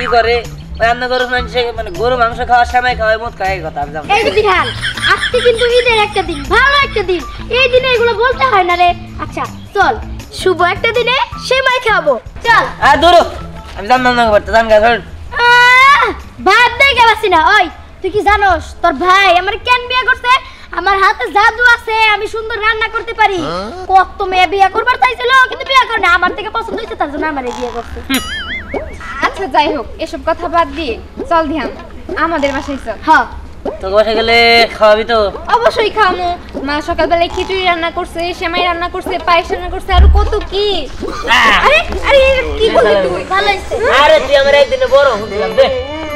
ই করে, ওই আপনার গরু মানুষে মানে গরু মাংস খাওয়া সেমাই খাওয়াই মদ খাওয়াই কথা আমি যাম না। এই যে দিহান, আজকে কিন্তু ঈদের একটা দিন, ভালো একটা দিন, এই দিনে এগুলো বলতে হয় না রে। আচ্ছা চল, শুভ একটা দিনে সেমাই খাবো, চল। আর দূর, আমি যাম না আপনাকে বাড়িতে, যান গা ধরুন। ভাত দেখে পাচ্ছি না। ওই তুই কি জানোস তোর ভাই আমার কেন বিয়ে করছে? আমার হাতে জাদু আছে, আমি সুন্দর রান্না করতে পারি। কত মেয়ে বিয়ে করবার চাইছিল কিন্তু বিয়ে করে না, আমার থেকে পছন্দ হয়েছে তার জন্য আমারে বিয়ে করছে। আচ্ছা যাই হোক, এসব কথা বাদ দিয়ে চল ধ্যান আমাদের বাসায় চল। হ্যাঁ তোকে বসে গেলে খাওয়াবি তো? অবশ্যই খামো। মা সকালবেলায় খিচুড়ি রান্না করছে, সেমাই রান্না করছে, পায়েস রান্না করছে, আর কত কি। আরে আরে কি বললি তুই? ভালো হয়েছে। আরে তুই আমার একদিনে বড় হচ্ছিলাম দে।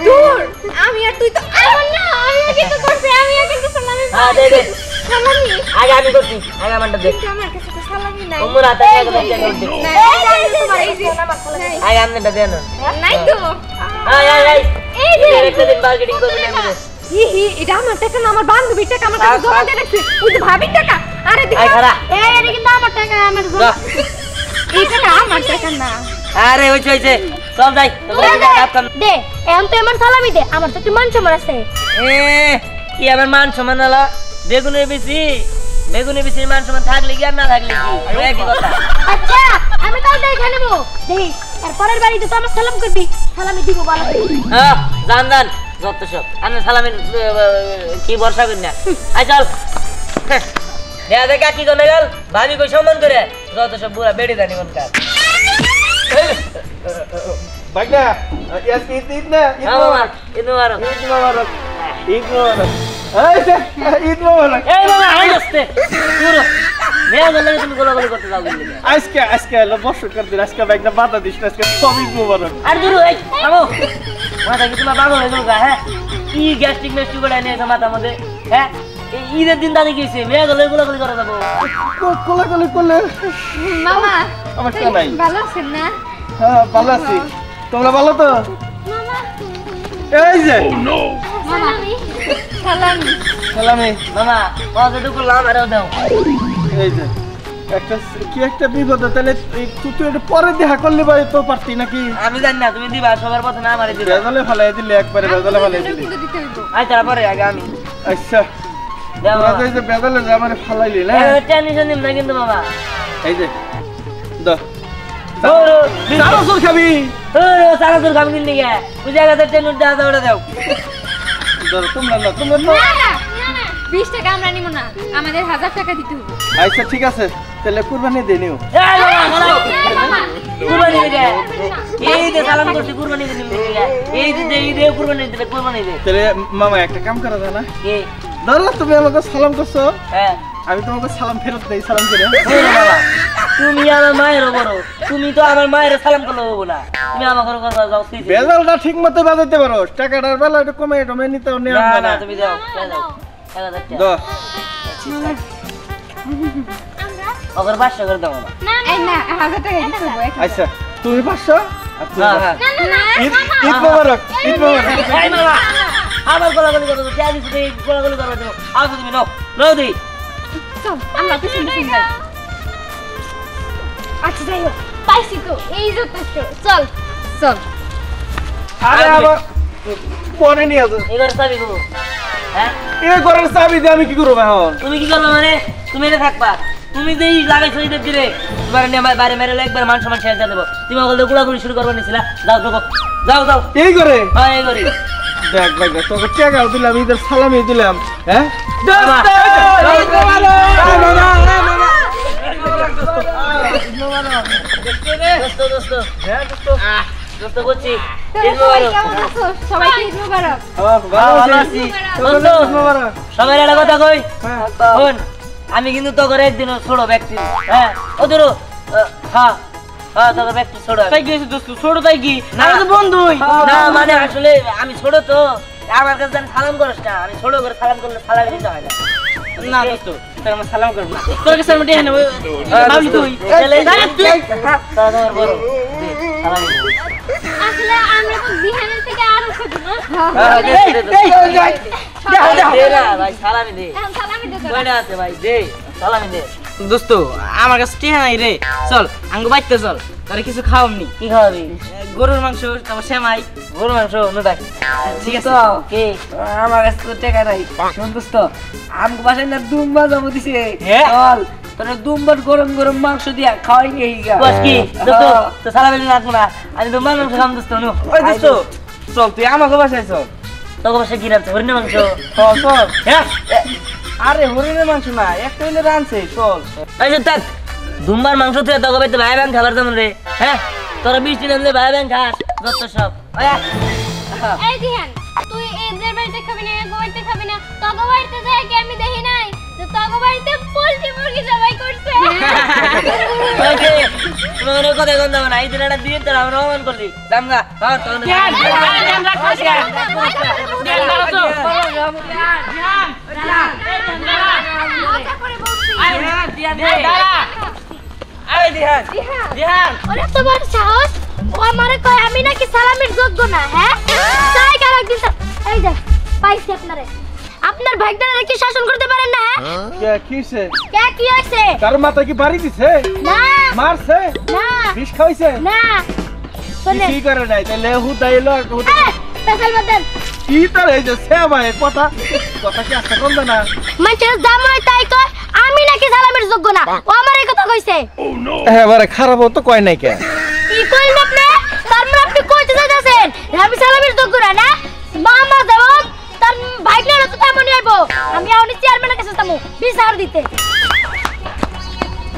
দূর, আমি আর তুই তো এমন না। আমি কিন্তু করছি, আমি কিন্তু সালামি হ্যাঁ দে দে, সালামি আগে আমি করছি, আগে আমারটা দে। কিন্তু আমার কাছে তো সালামি নাই। তোমার হাতে আগে দে, আগে দে। নাই, তোমার এই যে নাই। আগে আমনেটা দে না। নাই তো। আয় আয় আয়, এই যে একটা দিন মার্কেটিং করবি না আমাদের। এটা আমার টাকা না, আমার বান্ধবীর টাকা, আমার কাছে জমা দিয়ে রাখছে। ওই যে ভাবির টাকা। আরে দেখ, আয় খারা। এই এটা কিন্তু আমার টাকা, আমার যা। এই টাকা আমার টাকা না। আরে হইছে হইছে, চল যাই। তোমরা কাপ কাম। দে, এখন তো আমার সালামি দে, আমার তো একটু মান সম্মান আছে। কি আমার মান সম্মান হলো? বেগুনের বেশি মান সম্মান থাকলে কি আর না থাকলে কি ওই একই কথা। আচ্ছা আমি তাও দেখে নেবো, দেখি তারপরের বাড়িতে তো আমার সালাম করবি, সালামি দিব ভালো করে। হ্যাঁ জান জান, যত সব আমি সালামের কি ভরসা করি না। আয় চল, দেখা দেখা কি করে গেল ভাবি কই সম্মান করে, যত সব বুড়া বেড়ে জানি মনকার। ভাইয়া আজকে ঈদ না? হ্যাঁ মামা, ঈদ মুবারক। ঈদ মোবারক, ঈদ মোবারক। এই যে ঈদ মোবারক। এই মামা আই আসতে পুরো মেয়া গেলে তুমি গোলাগুলি করতে যাও বললি। আজকে হলো বর্ষকার দিন, আজকে একটা বাধা দিস না, আজকে সব ঈদ মোবারক। আর দূর এই থামো, মাথা কি তোমার পাগল হয়ে গেল হ্যাঁ? কি গ্যাস্ট্রিক মেস্ট্রিক করে নিয়েছে মাথার মধ্যে হ্যাঁ? এই ঈদের দিন দাদি গেছে, মেয়া গেলে গোলাগুলি করে যাবো। কোলাকুলি করলে মামা আমার কে নাই? ভালো আছেন না? হ্যাঁ ভালো আছি, তোমরা ভালো তো? এই যে সালামি সালামি সালামি। মামা কথা তো করলাম আরও দাও। এই যে একটা কি একটা বিপদ, তাহলে তুই একটু পরে দেখা করলে ভাই তো পারতি নাকি? আমি জানি না, তুমি দিবা সবার পথে না আমারে দিবা। বেজালে ফালাই দিলে, একবারে বেজালে ফালাই দিলে। কিন্তু দিতে হইব। আই তারপরে আগে আমি আচ্ছা দাও তোরা মামা। তো এই যে বেজালে যে আমার ফালাইলি না, টেনশন নিম না কিন্তু মামা। এই যে দা ওরো চারো সর খাবি। ওরো সারা তোর কাম কিনলি গে ওই জায়গাতে টেনুর দাও দাও দাও। ধরো তোমরা না, তোমরা না। না না 20 টাকা আমরা নিব না, আমাদের 1000 টাকা দিতে হবে। আচ্ছা ঠিক আছে, তাহলে কুরবানি দিয়ে নিও। এই মামা দাও কুরবানি দে। এই যে সালাম করছি কুরবানি দে নিম দিকে। এই দে কুরবানি দে, কুরবানি দে। তাহলে মামা একটা কাম করা যায় না? কি? ধরো তুমি আমাকে সালাম করছো, হ্যাঁ আমি তোমাকে সালাম ফেরত দেই, সালাম করে। ওরে বাবা, তুমি আমার মায়ের বড়, তুমি তো আমার মায়ের সালাম করলে হবো না। তুমি আমার ঘরে কথা যাও তুই। বেজালটা ঠিক মতো বাজাইতে পারো, টাকাটার বেলা একটু কমে টমে নিতে নেওয়া না যায় না না। তুমি যাও, যাও 1000 টাকা। দাও। ওর 500 করে দাও মামা। এই না 1000 টাকা দিতে হবে। আচ্ছা তুমি 500 আর তুমি হ্যাঁ 500। হ্যাঁ ঈদ ঈদ মোবারক, ঈদ মোবারক। এই মামা আমার গোলাগুলি করো, কে দিছ এই গোলাগুলি করো দেবো। আও তুমি নাও নাও দি। চল আমরা পিছন পিছন যাই। আচ্ছা যাই হোক, পাইছি তো, এই যথেষ্ট, চল। চল আরে আমার পরে নিয়ে আসো। এবার চাবি গো। হ্যাঁ এই ঘরের চাবি দিয়ে আমি কি করবো এখন? তুমি কি করবে মানে? তুমি এটা থাকবা, তুমি যেই লাগাইছো ঈদের দিলে এবার নিয়ে আমার বাইরে মেরে একবার মান সম্মান শেষ দিয়ে দেবো। তুমি ওগুলো গোলাগুলি শুরু করবে নিছিলা, যাও ঢোকো, যাও যাও। এই ঘরে হ্যাঁ এই করি দেখ ভাই তোকে টাকাও দিলাম, ঈদের সালামি দিলাম, হ্যাঁ? মামা। দোস্ত দোস্ত দোস্ত করছি। ঈদ সবাই মোবারক। কেমন আছো? সবাইকে ঈদ মোবারক। ভালো আছি। দোস্ত সবাই একটা কথা কই শোন, আমি কিন্তু তোর একদিন ছোট ব্যক্তি হ্যাঁ ও ধরো হ্যাঁ হ্যাঁ তোর ব্যক্তি ছোট তাই গেছি দোস্ত ছোট তাই কি আমি তো বন্ধুই না মানে আসলে আমি ছোট তো আমার কাছে জানি সালাম করিস না, আমি ছোট করে সালাম করলে সালামি দিতে হয় না। না দোস্ত তোর আমার সালাম করব না, তোর কাছে আমি টিহা নেব ভাবলি তুই তারা তোমার বড় দে, সালামি দে। আসলে আমরা তো দিহানের থেকে আরো ছোট না। দে না ভাই, সালামি দে। এখন সালামি দে তোরা। কয়টা আছে ভাই, দে সালামি দে। দোস্ত আমার কাছে টিহা নাই রে, চল আঙ্গু বাইতে চল, তোরে কিছু খাওয়ামনি। কি খাওয়াবি? গরুর মাংস তারপর সেমাই। গরু মাংস নো দেখ। ঠিক আছে কি আমার কাছে তো টাকা নাই, শোন দোস্ত আমগো বাসায় না দুম্বা যাবো দিছে, হ্যাঁ? চল তোরা দুম্বার গরম গরম মাংস দিয়া খাওয়াই নিয়ে গা। বস কি তো সালামি দিন আসবো না, আমি তো মাংস খাম দোস্ত নো। ওই দোস্ত চল তুই আমাকে বাসায় চল। তোকে বসে কি রাখছে হরিণ মাংস? চল হ্যাঁ আরে হরিণের মাংস না, একটা হইলে রানছে, চল। এই যে থাক, দুম্বার মাংস তুই তোকে বাইতে ভাই ব্যাং খাবার তেমন রে। হ্যাঁ তোরা বৃষ্টি নামলে ভাই ব্যাং খাস যত সব। এই দিহান, তুই এদের বাড়িতে খাবি না, এগো বাড়িতে খাবি না। তগো বাড়িতে যাই কি আমি দেখি নাই যে তগো বাড়িতে পোল্ট্রি মুরগি জবাই করছে। তোমার কথা কোন দাম না, এই দিন একটা দিন তোরা আমরা অমান করলি দামগা। হ্যাঁ তখন মজা করে বলছি। ওরে তো বড় সাহস, ও আমারে কয় আমি নাকি সালামের যোগ্য না। হ্যাঁ তাই কার একদিন এই যে পাইছি আপনারে, আপনার ভাইটারে কি শাসন করতে পারেন না? হ্যাঁ কিছে কে কি আছে? তার মাথা কি বাড়ি দিছে, না মারছে, না বিষ খাইছে, না শুনে কি করে নাই তাহলে হুদাইলো পেছাল মতন কি তার এই যে সেবায় কথা কথা কি আচ্ছা কোন না মানুষের জামাই তাই কয় আমি নাকি সালামের যোগ্য না। ও আমার এই কথা কইছে। এবারে খারাপ তো কয় নাই কে কি কইলেন আপনি? তার মানে আপনি কইতে চাইতেছেন আমি সালামের যোগ্য না? না মামা দেবো তার ভাইগনার তো তেমনই আইবো। আমি আউনি চেয়ারম্যানের কাছে যাবো বিচার দিতে।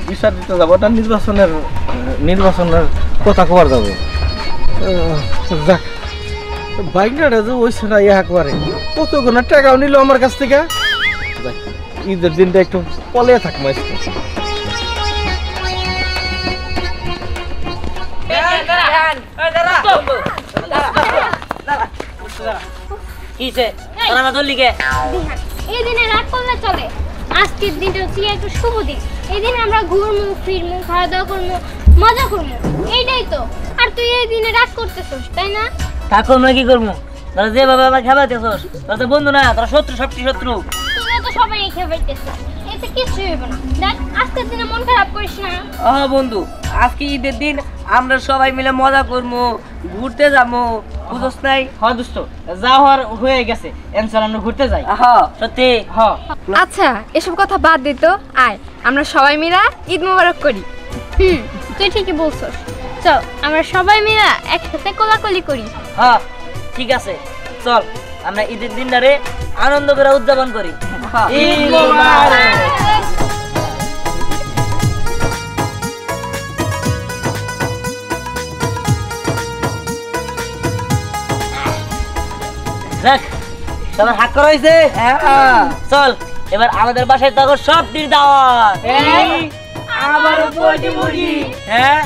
বিচার দিতে যাবো, ওটা নির্বাচনের কথা কবার যাবো। যাক বাইকটা যে ওই সেটা ইহা করে কত গুণা টাকাও নিল আমার কাছ থেকে। যাক, ঈদের দিনটা একটু পলে থাকবো আজকে। কিসে তোরা না ধরলি কে? দিহান, এই দিনে রাত করলে চলে। আজকের দিনটা হচ্ছে একটা শুভ দিন। এই দিনে আমরা ঘুরমু ফিরমু খাওয়া দাওয়া করবো মজা করবো, এইটাই তো। আর তুই এই দিনে রাত করতেছিস তাই না? ঠাকুর আমরা কি করবো? তোরা যেভাবে আমার খাবাইতেছস তোরা তো বন্ধু না, তোরা শত্রু, সবটি শত্রু। তুই তো সবাই খেয়ে পাইতেছিস, এতে কিচ্ছু হইব না। দেখ আজকের দিনে মন খারাপ করিস না। বন্ধু আজকে ঈদের দিন আমরা সবাই মিলে মজা করবো, ঘুরতে যাবো, বুঝছ নাই? হ্যাঁ দোস্ত যা হওয়ার হয়ে গেছে, এনসার আমরা ঘুরতে যাই। হ্যাঁ সত্যি। হ্যাঁ আচ্ছা এসব কথা বাদ দে তো, আয় আমরা সবাই মিলে ঈদ মোবারক করি। তুই ঠিকই বলছস, চল আমরা সবাই মিলে একসাথে কোলাকুলি করি। হ্যাঁ ঠিক আছে, চল আমরা ঈদের দিনটারে আনন্দ করে উদযাপন করি। ঈদ মোবারক। দেখ সবার হাত করা হয়েছে। চল এবার আমাদের বাসায় তখন সব দিন দাওয়াত। আবার পোল্ট্রি মুরগি। হ্যাঁ